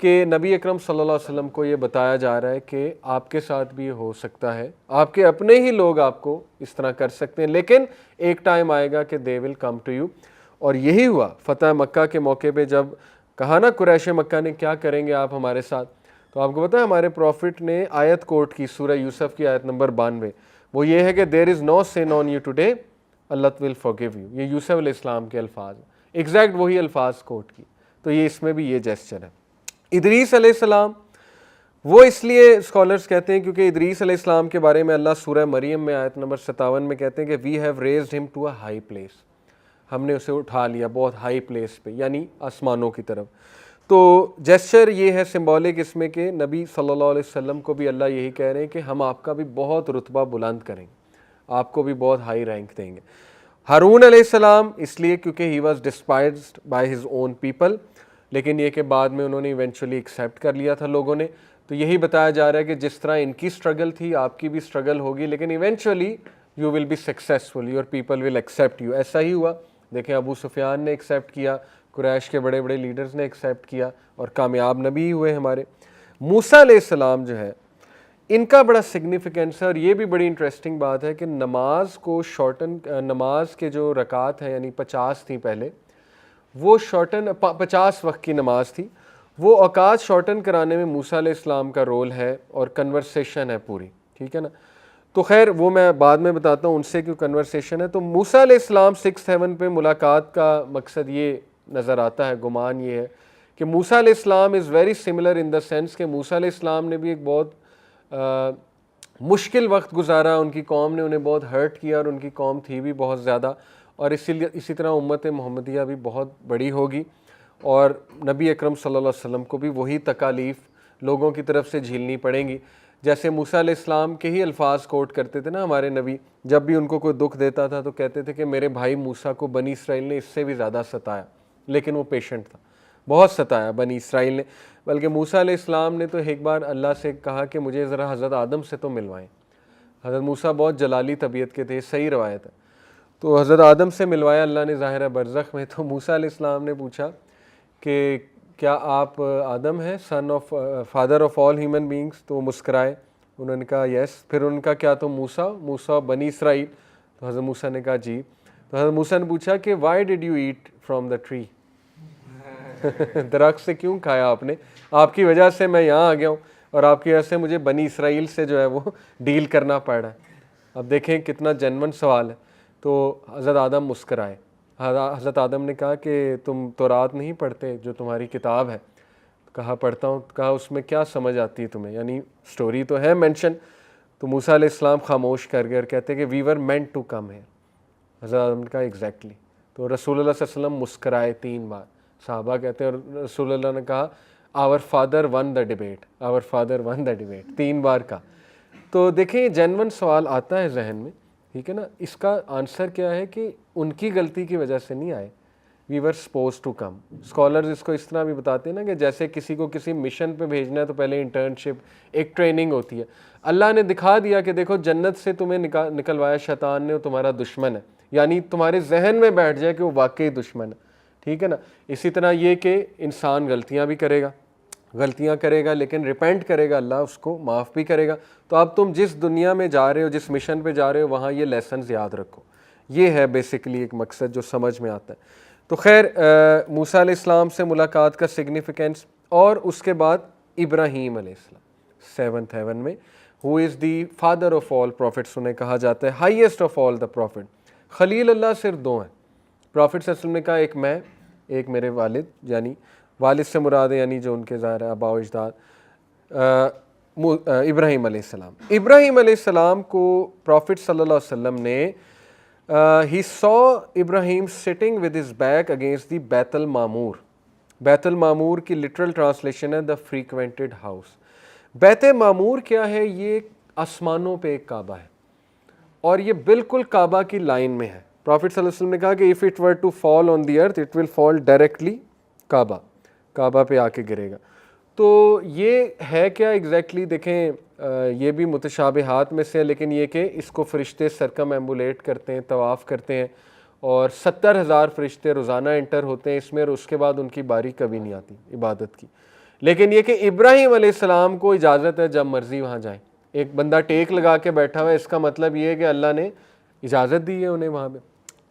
[SPEAKER 1] کہ نبی اکرم صلی اللہ علیہ وسلم کو یہ بتایا جا رہا ہے کہ آپ کے ساتھ بھی یہ ہو سکتا ہے، آپ کے اپنے ہی لوگ آپ کو اس طرح کر سکتے ہیں، لیکن ایک ٹائم آئے گا کہ دے ول کم ٹو یو. اور یہی ہوا فتح مکہ کے موقع پہ، جب کہا نا قریش مکہ نے کیا کریں گے آپ ہمارے ساتھ، تو آپ کو پتہ ہے ہمارے پروفٹ نے آیت کوٹ کی سورہ یوسف کی آیت نمبر 92، وہ یہ ہے کہ there is no sin on you today Allah will forgive you. یہ یوسف علیہ السلام کے الفاظ ہیں، ایگزیکٹ وہی الفاظ کوٹ کی. تو یہ اس میں بھی یہ جیسچر ہے. ادریس علیہ السلام وہ اس لیے اسکالرس کہتے ہیں کیونکہ ادریس علیہ السلام کے بارے میں اللہ سورہ مریم میں آیت نمبر 57 میں کہتے ہیں کہ وی ہیو ریزڈ ہم ٹو اے ہائی پلیس، ہم نے اسے اٹھا لیا بہت ہائی پلیس پہ، یعنی آسمانوں کی طرف. تو جیسچر یہ ہے سمبولک اس میں کہ نبی صلی اللہ علیہ وسلم کو بھی اللہ یہی کہہ رہے ہیں کہ ہم آپ کا بھی بہت رتبہ بلند کریں گے، آپ کو بھی بہت ہائی رینک دیں گے. ہارون علیہ السلام اس لیے کیونکہ he was ڈسپائزڈ by his own people, لیکن یہ کہ بعد میں انہوں نے ایونچولی ایکسیپٹ کر لیا تھا لوگوں نے. تو یہی بتایا جا رہا ہے کہ جس طرح ان کی سٹرگل تھی آپ کی بھی سٹرگل ہوگی، لیکن eventually you will be successful, your people will accept you. ایسا ہی ہوا، دیکھیں ابو سفیان نے ایکسیپٹ کیا، قریش کے بڑے بڑے لیڈرز نے ایکسیپٹ کیا اور کامیاب نبی ہوئے ہمارے. موسیٰ علیہ السلام جو ہے ان کا بڑا سگنیفیکنس ہے، اور یہ بھی بڑی انٹرسٹنگ بات ہے کہ نماز کو شارٹن، نماز کے جو رکعت ہیں یعنی 50 تھیں پہلے، وہ شارٹن 50 وقت کی نماز تھی، وہ اوقات شارٹن کرانے میں موسیٰ علیہ السلام کا رول ہے اور کنورسیشن ہے پوری، ٹھیک ہے نا. تو خیر وہ میں بعد میں بتاتا ہوں ان سے کیوں کنورسیشن ہے. تو موسیٰ علیہ السلام 6 ہیون پہ ملاقات کا مقصد یہ نظر آتا ہے، گمان یہ ہے کہ موسیٰ علیہ السلام is very similar in the sense کہ موسیٰ علیہ السلام نے بھی ایک بہت مشکل وقت گزارا، ان کی قوم نے انہیں بہت ہرٹ کیا اور ان کی قوم تھی بھی بہت زیادہ، اور اسی طرح امت محمدیہ بھی بہت بڑی ہوگی، اور نبی اکرم صلی اللہ علیہ وسلم کو بھی وہی تکالیف لوگوں کی طرف سے جھیلنی پڑیں گی. جیسے موسیٰ علیہ السلام کے ہی الفاظ کوٹ کرتے تھے نا ہمارے نبی، جب بھی ان کو کوئی دکھ دیتا تھا تو کہتے تھے کہ میرے بھائی موسیٰ کو بنی اسرائیل نے اس سے بھی زیادہ ستایا، لیکن وہ پیشنٹ تھا، بہت ستایا بنی اسرائیل نے. بلکہ موسیٰ علیہ السلام نے تو ایک بار اللہ سے کہا کہ مجھے ذرا حضرت آدم سے تو ملوائیں. حضرت موسیٰ بہت جلالی طبیعت کے تھے، صحیح روایت ہے. تو حضرت آدم سے ملوایا اللہ نے ظاہر برزخ میں. تو موسیٰ علیہ السلام نے پوچھا کہ کیا آپ آدم ہیں، son of father of all human beings? تو وہ مسکرائے، انہوں نے کہا یس. پھر ان کا کیا تم موسیٰ بنی اسرائیل؟ تو حضرت موسیٰ نے کہا جی. تو حضرت موسیٰ نے پوچھا کہ why did you eat from the tree? درخت سے کیوں کھایا آپ نے؟ آپ کی وجہ سے میں یہاں آ گیا ہوں، اور آپ کی وجہ سے مجھے بنی اسرائیل سے جو ہے وہ ڈیل کرنا پڑ رہا ہے. اب دیکھیں کتنا جینون سوال ہے. تو حضرت آدم مسکرائے. حضرت آدم نے کہا کہ تم تورات نہیں پڑھتے جو تمہاری کتاب ہے؟ کہا پڑھتا ہوں. کہا اس میں کیا سمجھ آتی ہے تمہیں؟ یعنی سٹوری تو ہے مینشن. تو موسیٰ علیہ السلام خاموش کر گئے اور کہتے کہ وی ور مینٹ ٹو کم ہے. حضرت آدم نے کہا ایگزیکٹلی. تو رسول اللہ صلی اللہ علیہ وسلم مسکرائے 3 بار. صحابہ کہتے ہیں اور رسول اللہ نے کہا our father won the debate, our father won the debate, 3 بار کا. تو دیکھیں یہ جینون سوال آتا ہے ذہن میں، ٹھیک ہے نا. اس کا آنسر کیا ہے کہ ان کی غلطی کی وجہ سے نہیں آئے. وی ور سپوز ٹو کم. اسکالرز اس کو اس طرح بھی بتاتے ہیں نا کہ جیسے کسی کو کسی مشن پہ بھیجنا ہے تو پہلے انٹرنشپ، ایک ٹریننگ ہوتی ہے. اللہ نے دکھا دیا کہ دیکھو جنت سے تمہیں نکلوایا شیطان نے، وہ تمہارا دشمن ہے، یعنی تمہارے ذہن میں بیٹھ جائے کہ وہ واقعی دشمن ہے، ٹھیک ہے نا. اسی طرح یہ کہ انسان غلطیاں بھی کرے گا لیکن ریپینٹ کرے گا، اللہ اس کو معاف بھی کرے گا. تو اب تم جس دنیا میں جا رہے ہو، جس مشن پہ جا رہے ہو، وہاں یہ لیسنز یاد رکھو. یہ ہے بیسیکلی ایک مقصد جو سمجھ میں آتا ہے. تو خیر موسیٰ علیہ السلام سے ملاقات کا سگنیفیکنس، اور اس کے بعد ابراہیم علیہ السلام 7th heaven میں، he is the father of all prophets انہیں کہا جاتا ہے، highest of all the prophet. Khalilullah صرف 2 ہیں. پروفٹ صلی اللہ علیہ وسلم نے کہا ایک میں، ایک میرے والد، یعنی والد سے مراد ہے یعنی جو ان کے ظاہر ہے آباء و اجداد، ابراہیم علیہ السلام. ابراہیم علیہ السلام کو پروفٹ صلی اللہ علیہ وسلم نے he saw Ibrahim sitting with his back against the بیت المعمور. بیت المعمور کی لٹرل ٹرانسلیشن ہے the frequented house. بیت معمور کیا ہے؟ یہ آسمانوں پہ ایک کعبہ ہے اور یہ بالکل کعبہ کی لائن میں ہے. پروفٹ صلی اللہ علیہ وسلم نے کہا کہ if it were to fall on the earth it will fall directly کعبہ پہ آ کے گرے گا. تو یہ ہے کیا ایگزیکٹلی؟ دیکھیں یہ بھی متشابہات میں سے ہے، لیکن یہ کہ اس کو فرشتے سرکم ایمبولیٹ کرتے ہیں، طواف کرتے ہیں، اور 70,000 فرشتے روزانہ انٹر ہوتے ہیں اس میں، اور اس کے بعد ان کی باری کبھی نہیں آتی عبادت کی. لیکن یہ کہ ابراہیم علیہ السلام کو اجازت ہے جب مرضی وہاں جائیں. ایک بندہ ٹیک لگا کے بیٹھا ہوا ہے، اس کا مطلب یہ ہے کہ اللہ نے اجازت دی ہے انہیں وہاں پہ.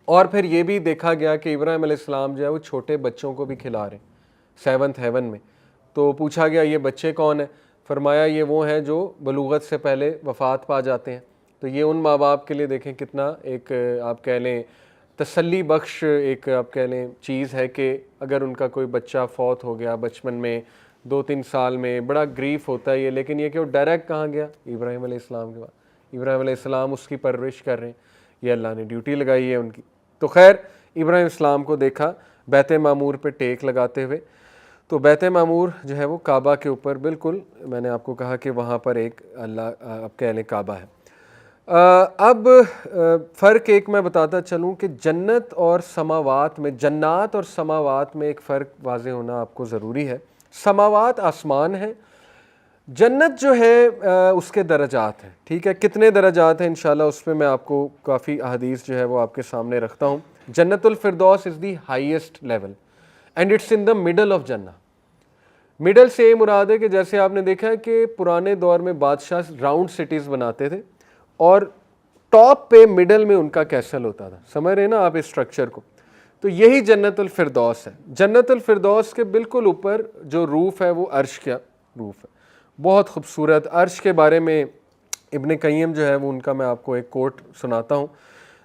[SPEAKER 1] اور پھر یہ بھی دیکھا گیا کہ ابراہیم علیہ السلام جو ہے وہ چھوٹے بچوں کو بھی کھلا رہے ہیں 7th heaven میں. تو پوچھا گیا یہ بچے کون ہیں؟ فرمایا یہ وہ ہیں جو بلوغت سے پہلے وفات پا جاتے ہیں. تو یہ ان ماں باپ کے لیے دیکھیں کتنا ایک آپ کہہ لیں تسلی بخش ایک آپ کہہ لیں چیز ہے کہ اگر ان کا کوئی بچہ فوت ہو گیا بچپن میں 2-3 سال میں، بڑا گریف ہوتا ہے یہ، لیکن یہ کہ وہ ڈائریکٹ کہاں گیا؟ ابراہیم علیہ السلام کے بعد. ابراہیم علیہ السلام اس کی پرورش کر رہے ہیں، یہ اللہ نے ڈیوٹی لگائی ہے ان کی. تو خیر ابراہیم السلام کو دیکھا بیت معمور پہ ٹیک لگاتے ہوئے. تو بیت معمور جو ہے وہ کعبہ کے اوپر بالکل، میں نے آپ کو کہا کہ وہاں پر ایک اللہ آپ کہہ لیں کعبہ ہے. اب فرق ایک میں بتاتا چلوں کہ جنت اور سماوات میں، جنات اور سماوات میں ایک فرق واضح ہونا آپ کو ضروری ہے. سماوات آسمان ہے، جنت جو ہے اس کے درجات ہیں، ٹھیک ہے. کتنے درجات ہیں انشاءاللہ اس پہ میں آپ کو کافی احادیث جو ہے وہ آپ کے سامنے رکھتا ہوں. Jannat al Firdaus is the highest level and it's in the middle of Jannah. Middle سے یہ مراد ہے کہ جیسے آپ نے دیکھا ہے کہ پرانے دور میں بادشاہ راؤنڈ سٹیز بناتے تھے اور ٹاپ پہ مڈل میں ان کا کیسل ہوتا تھا. سمجھ رہے ہیں نا آپ اس اسٹرکچر کو؟ تو یہی جنت الفردوس ہے. جنت الفردوس کے بالکل اوپر جو روف ہے وہ عرش کا روف ہے، بہت خوبصورت. عرش کے بارے میں ابن قیم جو ہے وہ ان کا میں آپ کو ایک کوٹ سناتا ہوں.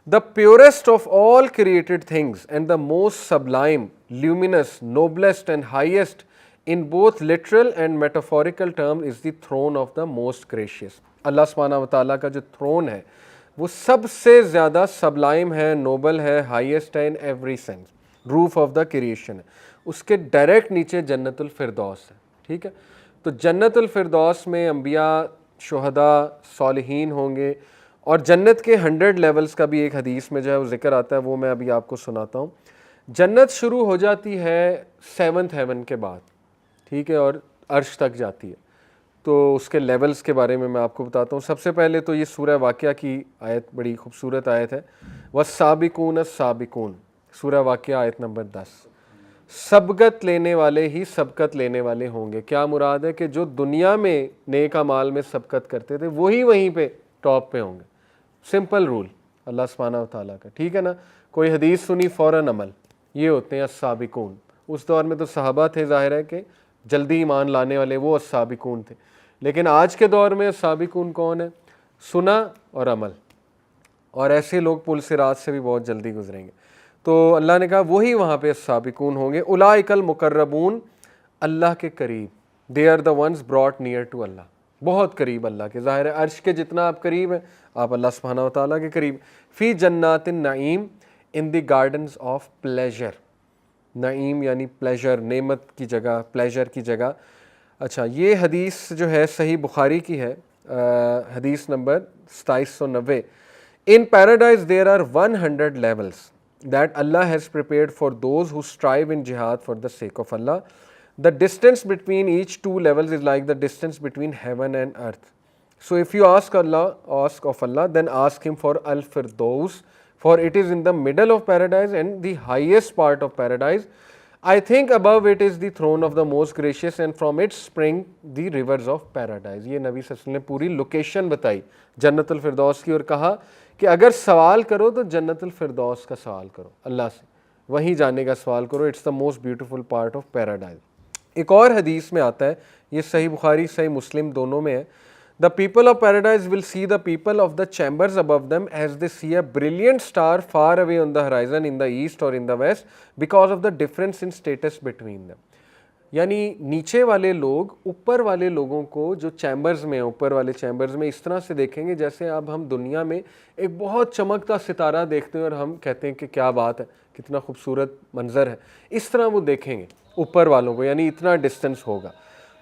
[SPEAKER 1] The purest of all created things and the most sublime, luminous, noblest and highest in both literal and metaphorical terms is the throne of the most gracious. اللہ سبحانہ و تعالیٰ کا جو تھرون ہے وہ سب سے زیادہ سبلائم ہے، نوبل ہے، ہائیسٹ ہے in every sense. Roof of the creation ہے. اس کے ڈائریکٹ نیچے جنت الفردوس ہے، ٹھیک ہے. تو جنت الفردوس میں انبیاء، شہداء، صالحین ہوں گے. اور جنت کے 100 لیولز کا بھی ایک حدیث میں جو ہے وہ ذکر آتا ہے، وہ میں ابھی آپ کو سناتا ہوں. جنت شروع ہو جاتی ہے 7th heaven کے بعد، ٹھیک ہے، اور عرش تک جاتی ہے. تو اس کے لیولز کے بارے میں آپ کو بتاتا ہوں. سب سے پہلے تو یہ سورہ واقعہ کی آیت بڑی خوبصورت آیت ہے، وَالسَّابِقُونَ السَّابِقُونَ، سورہ واقعہ آیت نمبر 10. سبقت لینے والے ہی سبقت لینے والے ہوں گے. کیا مراد ہے؟ کہ جو دنیا میں نیک اعمال میں سبقت کرتے تھے وہی وہیں پہ ٹاپ پہ ہوں گے. سمپل رول اللہ سبحانہ و تعالیٰ کا، ٹھیک ہے نا. کوئی حدیث سنی فوراً عمل، یہ ہوتے ہیں السابقون. اس دور میں تو صحابہ تھے، ظاہر ہے کہ جلدی ایمان لانے والے، وہ السابقون تھے. لیکن آج کے دور میں السابقون کون ہے؟ سنا اور عمل. اور ایسے لوگ پل صراط سے بھی بہت جلدی گزریں گے. تو اللہ نے کہا وہی وہاں پہ سابقون ہوں گے. اولئک المقربون, اللہ کے قریب, they are the ones brought near to Allah, بہت قریب اللہ کے. ظاہر ہے عرش کے جتنا آپ قریب ہیں آپ اللہ سبحانہ و تعالیٰ کے قریب. فی جنات النعیم, ان دی گارڈنز آف پلیجر. نعیم یعنی پلیجر, نعمت کی جگہ, پلیجر کی جگہ. اچھا, یہ حدیث جو ہے صحیح بخاری کی ہے, حدیث number 2790. In paradise there are 100 levels that Allah has prepared for those who strive in jihad for the sake of Allah. The distance between each two levels is like the distance between heaven and earth. So if you ask of Allah, then ask him for Al-Firdaus, for it is in the middle of paradise and the highest part of paradise. I think above it is the throne of the most gracious and from it spring the rivers of paradise. یہ نبی صلی اللہ علیہ وسلم نے پوری location بتائی جنت الفردوس کی, اور کہا کہ اگر سوال کرو تو جنت الفردوس کا سوال کرو, اللہ سے وہیں جانے کا سوال کرو. It's the most beautiful part of paradise. ایک اور حدیث میں آتا ہے, یہ صحیح بخاری صحیح مسلم دونوں میں ہے, the people of paradise will see the people of the chambers above them as they see a brilliant star far away on the horizon in the east or in the west because of the difference in status between them. یعنی نیچے والے لوگ اوپر والے لوگوں کو جو chambers میں, اوپر والے چیمبرز میں اس طرح سے دیکھیں گے جیسے اب ہم دنیا میں ایک بہت چمکتا ستارہ دیکھتے ہیں اور ہم کہتے ہیں کہ کیا بات ہے, کتنا خوبصورت منظر ہے. اس طرح وہ دیکھیں گے اوپر والوں کو, یعنی اتنا ڈسٹنس ہوگا.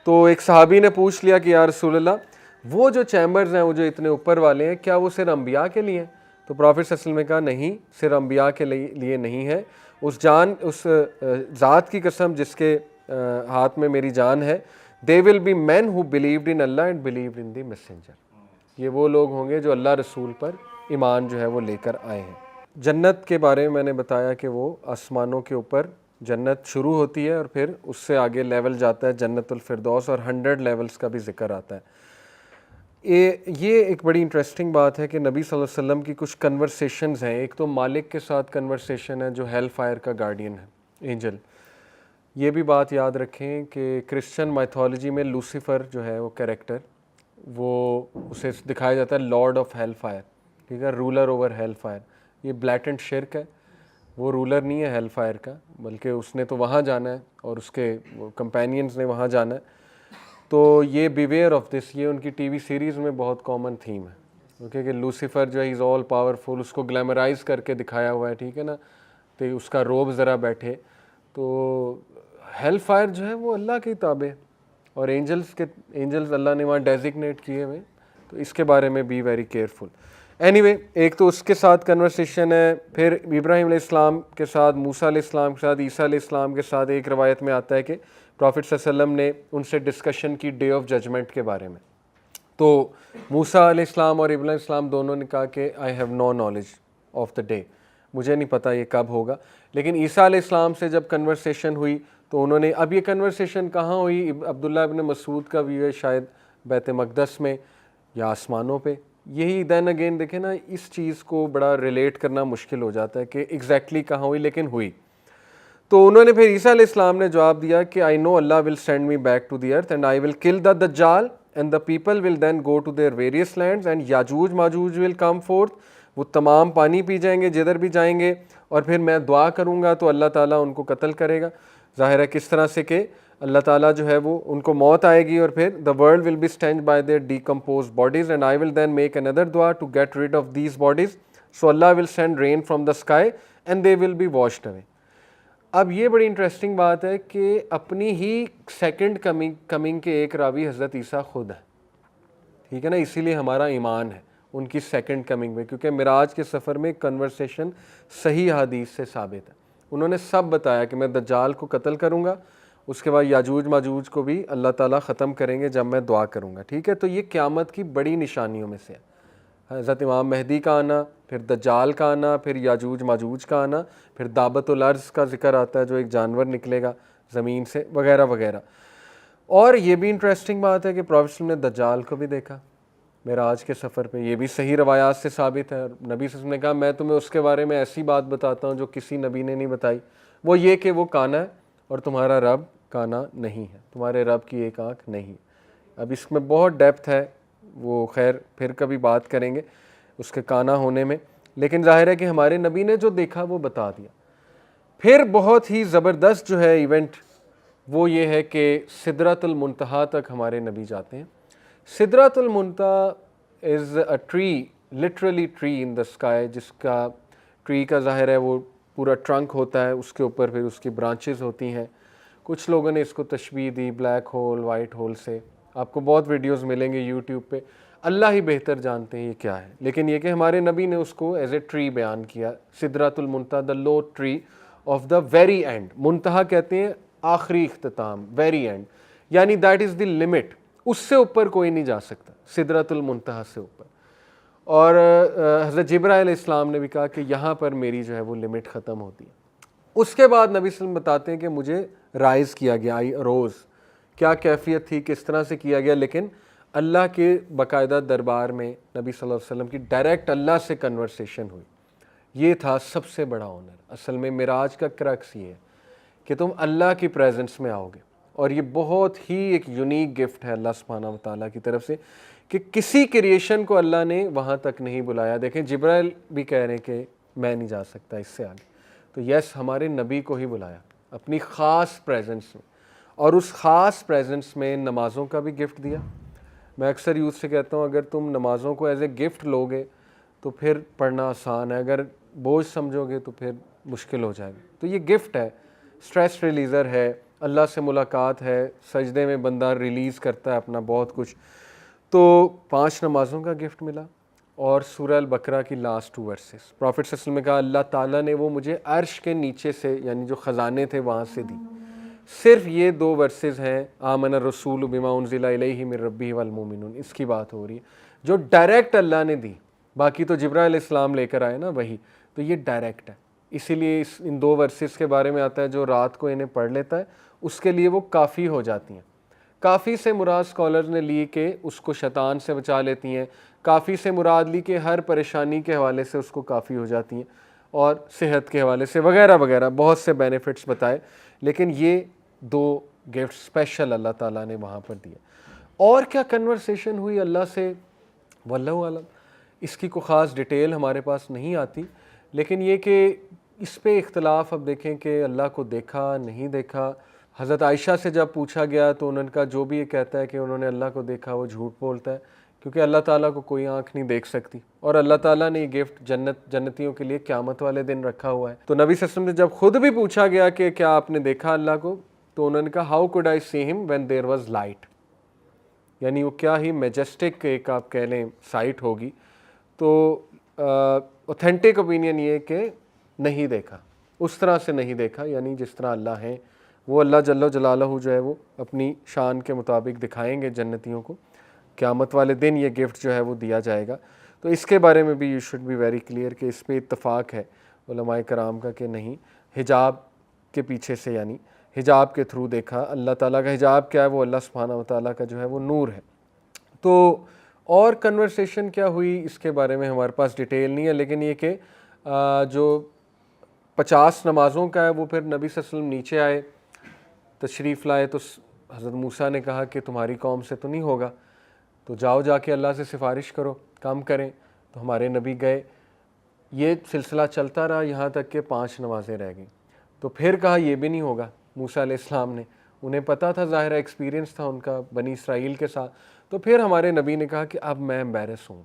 [SPEAKER 1] تو ایک صحابی نے پوچھ لیا کہ یا رسول اللہ, وہ جو چیمبرز ہیں وہ جو اتنے اوپر والے ہیں, کیا وہ صرف انبیاء کے لیے ہیں؟ تو پروفیٹ صلی اللہ علیہ وسلم نے کہا نہیں, صرف انبیاء کے لیے نہیں ہے. اس ذات کی قسم جس کے ہاتھ میں میری جان ہے, they will be men who believed in Allah and believed in the messenger. یہ وہ لوگ ہوں گے جو اللہ رسول پر ایمان جو ہے وہ لے کر آئے ہیں. جنت کے بارے میں نے بتایا کہ وہ آسمانوں کے اوپر جنت شروع ہوتی ہے اور پھر اس سے آگے لیول جاتا ہے جنت الفردوس, اور 100 لیولز کا بھی ذکر آتا ہے. یہ ایک بڑی انٹرسٹنگ بات ہے کہ نبی صلی اللہ علیہ وسلم کی کچھ کنورسیشنز ہیں. ایک تو مالک کے ساتھ کنورسیشن ہے جو ہیل فائر کا گارڈین ہے, اینجل. یہ بھی بات یاد رکھیں کہ کرسچن مائتھولوجی میں لوسیفر جو ہے وہ کیریکٹر, وہ اسے دکھایا جاتا ہے لارڈ آف ہیل فائر, ٹھیک ہے, رولر اوور ہیل فائر. یہ بلیٹنٹ شرک ہے, وہ رولر نہیں ہے ہیل فائر کا, بلکہ اس نے تو وہاں جانا ہے اور اس کے کمپینینز نے وہاں جانا ہے. تو یہ بیویئر آف دس, یہ ان کی ٹی وی سیریز میں بہت کامن تھیم ہے, اوکے, کہ لوسیفر جو ہے از آل پاورفل, اس کو گلیمرائز کر کے دکھایا ہوا ہے, ٹھیک ہے نا, تو اس کا روب ذرا بیٹھے. تو ہیل فائر جو ہے وہ اللہ کے تابع, اور اینجلز اللہ نے وہاں ڈیزگنیٹ کیے ہوئے, تو اس کے بارے میں be very careful. Anyway, ایک تو اس کے ساتھ کنورسیشن ہے, پھر ابراہیم علیہ السلام کے ساتھ, موسیٰ علیہ السلام کے ساتھ, عیسیٰ علیہ السلام کے ساتھ. ایک روایت میں آتا ہے کہ پروفٹ صلی اللہ علیہ وسلم نے ان سے ڈسکشن کی ڈے آف ججمنٹ کے بارے میں. تو موسیٰ علیہ السلام اور ابراہیم علیہ السلام دونوں نے کہا کہ I have no knowledge of the day, مجھے نہیں پتہ یہ کب ہوگا. لیکن عیسیٰ علیہ السلام سے جب کنورسیشن ہوئی تو انہوں نے, اب یہ کنورسیشن کہاں ہوئی, عبداللہ ابن مسعود کا ویو ہے شاید بیت مقدس میں یا آسمانوں پہ. یہی دین اگین دیکھیں نا, اس چیز کو بڑا ریلیٹ کرنا مشکل ہو جاتا ہے کہ ایگزیکٹلی کہاں ہوئی, لیکن ہوئی. تو انہوں نے پھر عیسیٰ علیہ السلام نے جواب دیا کہ I know Allah will send me back to the earth and I will kill the Dajjal and the people will then go to their various lands and Yajuj Majuj will come forth. وہ تمام پانی پی جائیں گے جدھر بھی جائیں گے, اور پھر میں دعا کروں گا تو اللہ تعالیٰ ان کو قتل کرے گا. ظاہر ہے کس طرح سے کہ اللہ تعالیٰ جو ہے وہ ان کو موت آئے گی, اور پھر the world will be stained by their decomposed bodies and I will then make another dua to get rid of these bodies, so Allah will send rain from the sky and they will be washed away. اب یہ بڑی interesting بات ہے کہ اپنی ہی second coming کے ایک راوی حضرت عیسیٰ خود ہیں, ٹھیک ہے نا, اسی لیے ہمارا ایمان ہے ان کی سیکنڈ کمنگ میں, کیونکہ معراج کے سفر میں کنورسیشن صحیح حدیث سے ثابت ہے. انہوں نے سب بتایا کہ میں دجال کو قتل کروں گا, اس کے بعد یاجوج ماجوج کو بھی اللہ تعالیٰ ختم کریں گے جب میں دعا کروں گا, ٹھیک ہے. تو یہ قیامت کی بڑی نشانیوں میں سے ہے, حضرت امام مہدی کا آنا, پھر دجال کا آنا, پھر یاجوج ماجوج کا آنا, پھر دابت الارض کا ذکر آتا ہے جو ایک جانور نکلے گا زمین سے, وغیرہ وغیرہ. اور یہ بھی انٹرسٹنگ بات ہے کہ پروفیٹ صلی اللہ علیہ وسلم نے دجال کو بھی دیکھا معراج کے سفر پہ, یہ بھی صحیح روایات سے ثابت ہے. نبی صلی اللہ علیہ وسلم نے کہا میں تمہیں اس کے بارے میں ایسی بات بتاتا ہوں جو کسی نبی نے نہیں بتائی, وہ یہ کہ وہ کانا ہے اور تمہارا رب کانا نہیں ہے, تمہارے رب کی ایک آنکھ نہیں. اب اس میں بہت ڈیپتھ ہے, وہ خیر پھر کبھی بات کریں گے اس کے کانا ہونے میں, لیکن ظاہر ہے کہ ہمارے نبی نے جو دیکھا وہ بتا دیا. پھر بہت ہی زبردست جو ہے ایونٹ وہ یہ ہے کہ سدرۃ المنتہا تک ہمارے نبی جاتے ہیں. Sidrat al Muntaha is a tree, literally tree in the sky, جس کا ٹری کا ظاہر ہے وہ پورا ٹرنک ہوتا ہے, اس کے اوپر پھر اس کی برانچز ہوتی ہیں. کچھ لوگوں نے اس کو تشبیہ دی بلیک ہول, وائٹ ہول سے. آپ کو بہت ویڈیوز ملیں گے یوٹیوب پہ, اللہ ہی بہتر جانتے ہیں یہ کیا ہے, لیکن یہ کہ ہمارے نبی نے اس کو ایز اے ٹری بیان کیا. Sidrat al Muntaha, the lote tree of the very end. منتہا کہتے ہیں آخری اختتام, ویری اینڈ, یعنی دیٹ از دی لمٹ, اس سے اوپر کوئی نہیں جا سکتا سدرۃ المنتہا سے اوپر. اور حضرت جبرائیل علیہ السلام نے بھی کہا کہ یہاں پر میری جو ہے وہ لمٹ ختم ہوتی ہے. اس کے بعد نبی صلی اللہ علیہ وسلم بتاتے ہیں کہ مجھے رائز کیا گیا, آئی روز. کیا کیفیت تھی, کس طرح سے کیا گیا, لیکن اللہ کے باقاعدہ دربار میں نبی صلی اللہ علیہ وسلم کی ڈائریکٹ اللہ سے کنورسیشن ہوئی. یہ تھا سب سے بڑا آنر. اصل میں معراج کا کرکس یہ ہے کہ تم اللہ کی پریزنس میں آؤ گے, اور یہ بہت ہی ایک یونیک گفٹ ہے اللہ سبحانہ و تعالیٰ کی طرف سے کہ کسی کریشن کو اللہ نے وہاں تک نہیں بلایا. دیکھیں جبرائیل بھی کہہ رہے ہیں کہ میں نہیں جا سکتا اس سے آگے, تو یس ہمارے نبی کو ہی بلایا اپنی خاص پریزنس میں, اور اس خاص پریزنس میں نمازوں کا بھی گفٹ دیا. میں اکثر یوتھ سے کہتا ہوں اگر تم نمازوں کو ایز اے گفٹ لو گے تو پھر پڑھنا آسان ہے, اگر بوجھ سمجھو گے تو پھر مشکل ہو جائے گا. تو یہ گفٹ ہے, سٹریس ریلیزر ہے, اللہ سے ملاقات ہے, سجدے میں بندہ ریلیز کرتا ہے اپنا بہت کچھ. تو 5 نمازوں کا گفٹ ملا, اور سورہ البقرہ کی لاسٹ 2 ورسز. پروفٹ صلی اللہ علیہ وسلم نے کہا اللہ تعالیٰ نے وہ مجھے عرش کے نیچے سے, یعنی جو خزانے تھے وہاں سے دی. صرف یہ 2 ورسز ہیں, آمن الرسول بما انزل الیہ من ربہ والمؤمنون, اس کی بات ہو رہی ہے جو ڈائریکٹ اللہ نے دی. باقی تو جبرائیل علیہ السلام لے کر آئے نا وہی, تو یہ ڈائریکٹ ہے. اسی لیے ان 2 ورسز کے بارے میں آتا ہے جو رات کو انہیں پڑھ لیتا ہے اس کے لیے وہ کافی ہو جاتی ہیں. کافی سے مراد اسکالرز نے لی کہ اس کو شیطان سے بچا لیتی ہیں, کافی سے مراد لی کہ ہر پریشانی کے حوالے سے اس کو کافی ہو جاتی ہیں, اور صحت کے حوالے سے وغیرہ وغیرہ بہت سے بینیفٹس بتائے. لیکن یہ 2 گفٹ اسپیشل اللہ تعالیٰ نے وہاں پر دیا. اور کیا کنورسیشن ہوئی اللہ سے واللہ عالم, اس کی کوئی خاص ڈیٹیل ہمارے پاس نہیں آتی, لیکن یہ کہ اس پہ اختلاف. اب دیکھیں کہ اللہ کو دیکھا نہیں دیکھا. حضرت عائشہ سے جب پوچھا گیا تو انہوں نے کہا جو بھی یہ کہتا ہے کہ انہوں نے اللہ کو دیکھا وہ جھوٹ بولتا ہے, کیونکہ اللہ تعالیٰ کو کوئی آنکھ نہیں دیکھ سکتی, اور اللہ تعالیٰ نے یہ گفٹ جنتیوں کے لیے قیامت والے دن رکھا ہوا ہے. تو نبی صلی اللہ علیہ وسلم سے جب خود بھی پوچھا گیا کہ کیا آپ نے دیکھا اللہ کو, تو انہوں نے کہا ہاؤ کوڈ آئی سی ہم وین دیر واز لائٹ, یعنی وہ کیا ہی میجسٹک ایک آپ کہہ لیں سائٹ ہوگی. تو اوتھینٹک اوپینین یہ کہ نہیں دیکھا, اس طرح سے نہیں دیکھا, یعنی جس طرح اللہ ہیں وہ اللہ جل جلالہ جو ہے وہ اپنی شان کے مطابق دکھائیں گے جنتیوں کو. قیامت والے دن یہ گفٹ جو ہے وہ دیا جائے گا. تو اس کے بارے میں بھی you should be very clear کہ اس پہ اتفاق ہے علماء کرام کا کہ نہیں, حجاب کے پیچھے سے, یعنی حجاب کے تھرو دیکھا. اللہ تعالیٰ کا حجاب کیا ہے, وہ اللہ سبحانہ و تعالیٰ کا جو ہے وہ نور ہے. تو اور کنورسیشن کیا ہوئی اس کے بارے میں ہمارے پاس ڈیٹیل نہیں ہے, لیکن یہ کہ جو 50 نمازوں کا ہے وہ پھر نبی صلی اللہ علیہ وسلم نیچے آئے, تشریف لائے, تو حضرت موسیٰ نے کہا کہ تمہاری قوم سے تو نہیں ہوگا, تو جاؤ جا کے اللہ سے سفارش کرو, کام کریں. تو ہمارے نبی گئے, یہ سلسلہ چلتا رہا یہاں تک کہ 5 نمازیں رہ گئیں. تو پھر کہا یہ بھی نہیں ہوگا. موسیٰ علیہ السلام نے, انہیں پتہ تھا, ظاہر ایکسپیرینس تھا ان کا بنی اسرائیل کے ساتھ. تو پھر ہمارے نبی نے کہا کہ اب میں امبیرس ہوں,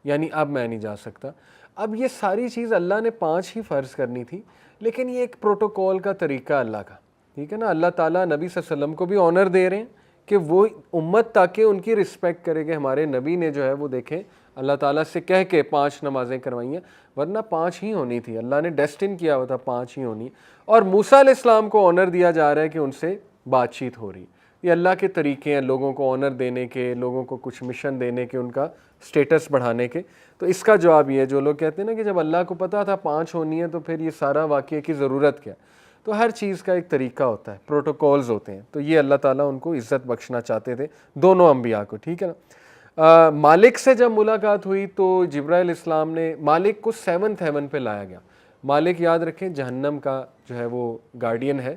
[SPEAKER 1] یعنی اب میں نہیں جا سکتا. اب یہ ساری چیز اللہ نے 5 ہی فرض کرنی تھی, لیکن یہ ایک پروٹوکول کا طریقہ اللہ کا, ٹھیک ہے نا. اللہ تعالیٰ نبی صلی اللہ علیہ وسلم کو بھی آنر دے رہے ہیں کہ وہ امت تاکہ ان کی رسپیکٹ کرے کہ ہمارے نبی نے جو ہے وہ دیکھیں اللہ تعالیٰ سے کہہ کے 5 نمازیں کروائی ہیں, ورنہ 5 ہی ہونی تھی, اللہ نے ڈیسٹن کیا ہوا تھا 5 ہی ہونی. اور موسیٰ علیہ السلام کو آنر دیا جا رہا ہے کہ ان سے بات چیت ہو رہی. یہ اللہ کے طریقے ہیں لوگوں کو آنر دینے کے, لوگوں کو کچھ مشن دینے کے, ان کا سٹیٹس بڑھانے کے. تو اس کا جواب یہ ہے, جو لوگ کہتے ہیں نا کہ جب اللہ کو پتہ تھا 5 ہونی ہے تو پھر یہ سارا واقعے کی ضرورت کیا. تو ہر چیز کا ایک طریقہ ہوتا ہے, پروٹوکولز ہوتے ہیں. تو یہ اللہ تعالیٰ ان کو عزت بخشنا چاہتے تھے, دونوں انبیاء کو, ٹھیک ہے نا. مالک سے جب ملاقات ہوئی تو جبرائیل السلام نے مالک کو 7th ہیون پہ لایا گیا. مالک یاد رکھیں جہنم کا جو ہے وہ گارڈین ہے.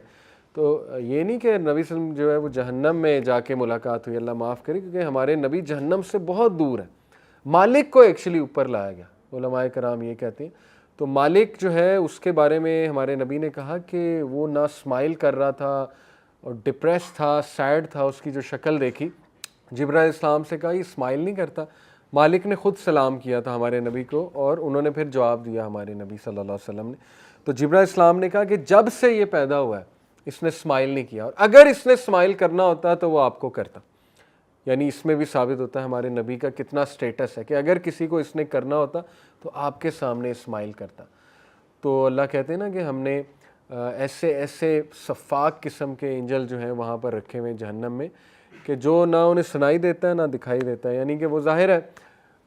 [SPEAKER 1] تو یہ نہیں کہ نبی صلی اللہ علیہ وسلم جو ہے وہ جہنم میں جا کے ملاقات ہوئی, اللہ معاف کرے, کیونکہ ہمارے نبی جہنم سے بہت دور ہے. مالک کو ایکچولی اوپر لایا گیا, علماء کرام یہ کہتے ہیں. تو مالک جو ہے اس کے بارے میں ہمارے نبی نے کہا کہ وہ نہ اسمائل کر رہا تھا اور ڈپریس تھا، سیڈ تھا، اس کی جو شکل دیکھی، جبرائیل علیہ السلام سے کہا یہ اسمائل نہیں کرتا. مالک نے خود سلام کیا تھا ہمارے نبی کو اور انہوں نے پھر جواب دیا ہمارے نبی صلی اللہ علیہ وسلم نے. تو جبرائیل علیہ السلام نے کہا کہ جب سے یہ پیدا ہوا ہے اس نے اسمائل نہیں کیا، اور اگر اس نے اسمائل کرنا ہوتا تو وہ آپ کو کرتا. یعنی اس میں بھی ثابت ہوتا ہے ہمارے نبی کا کتنا سٹیٹس ہے کہ اگر کسی کو اس نے کرنا ہوتا تو آپ کے سامنے اسمائل کرتا. تو اللہ کہتے ہیں نا کہ ہم نے ایسے ایسے صفاک قسم کے اینجل جو ہیں وہاں پر رکھے ہوئے جہنم میں کہ جو نہ انہیں سنائی دیتا ہے نہ دکھائی دیتا ہے. یعنی کہ وہ ظاہر ہے،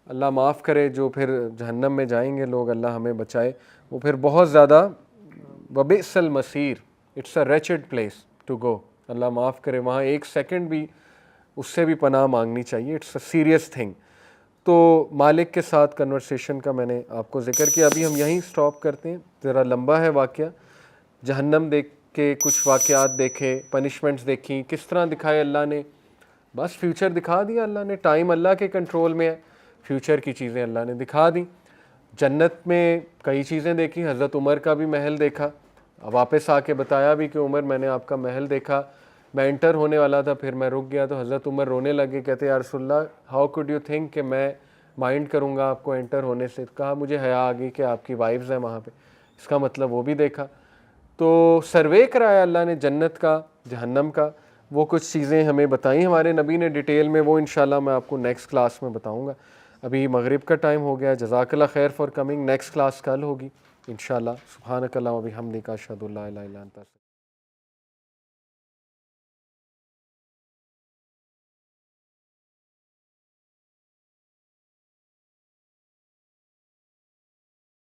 [SPEAKER 1] اللہ معاف کرے، جو پھر جہنم میں جائیں گے لوگ، اللہ ہمیں بچائے، وہ پھر بہت زیادہ وبئس المصیر، it's a wretched place to go. Allah معاف کرے، وہاں ایک سیکنڈ بھی اس سے بھی پناہ مانگنی چاہیے، اٹس اے سیریس تھنگ. تو مالک کے ساتھ کنورسیشن کا میں نے آپ کو ذکر کیا. ابھی ہم یہیں سٹاپ کرتے ہیں، ذرا لمبا ہے واقعہ. جہنم دیکھ کے کچھ واقعات دیکھے، پنشمنٹس دیکھیں، کس طرح دکھائے اللہ نے. بس فیوچر دکھا دیا اللہ نے، ٹائم اللہ کے کنٹرول میں ہے، فیوچر کی چیزیں اللہ نے دکھا دیں. جنت میں کئی چیزیں دیکھی، حضرت عمر کا بھی محل دیکھا، واپس آ کے بتایا بھی کہ عمر میں نے آپ کا محل دیکھا، میں انٹر ہونے والا تھا پھر میں رک گیا. تو حضرت عمر رونے لگے، کہتے یا رسول اللہ ہاؤ کوڈ یو تھنک کہ میں مائنڈ کروں گا آپ کو انٹر ہونے سے. کہا مجھے حیا آ گئی کہ آپ کی وائفز ہیں وہاں پہ. اس کا مطلب وہ بھی دیکھا. تو سروے کرایا اللہ نے جنت کا، جہنم کا، وہ کچھ چیزیں ہمیں بتائیں ہمارے نبی نے ڈیٹیل میں. وہ انشاءاللہ میں آپ کو نیکسٹ کلاس میں بتاؤں گا. ابھی مغرب کا ٹائم ہو گیا. جزاک اللہ خیر فار کمنگ. نیکسٹ کلاس کل ہوگی انشاءاللہ. سبحانک اللہم و بحمدک، اشہد ان لا الہ الا انت.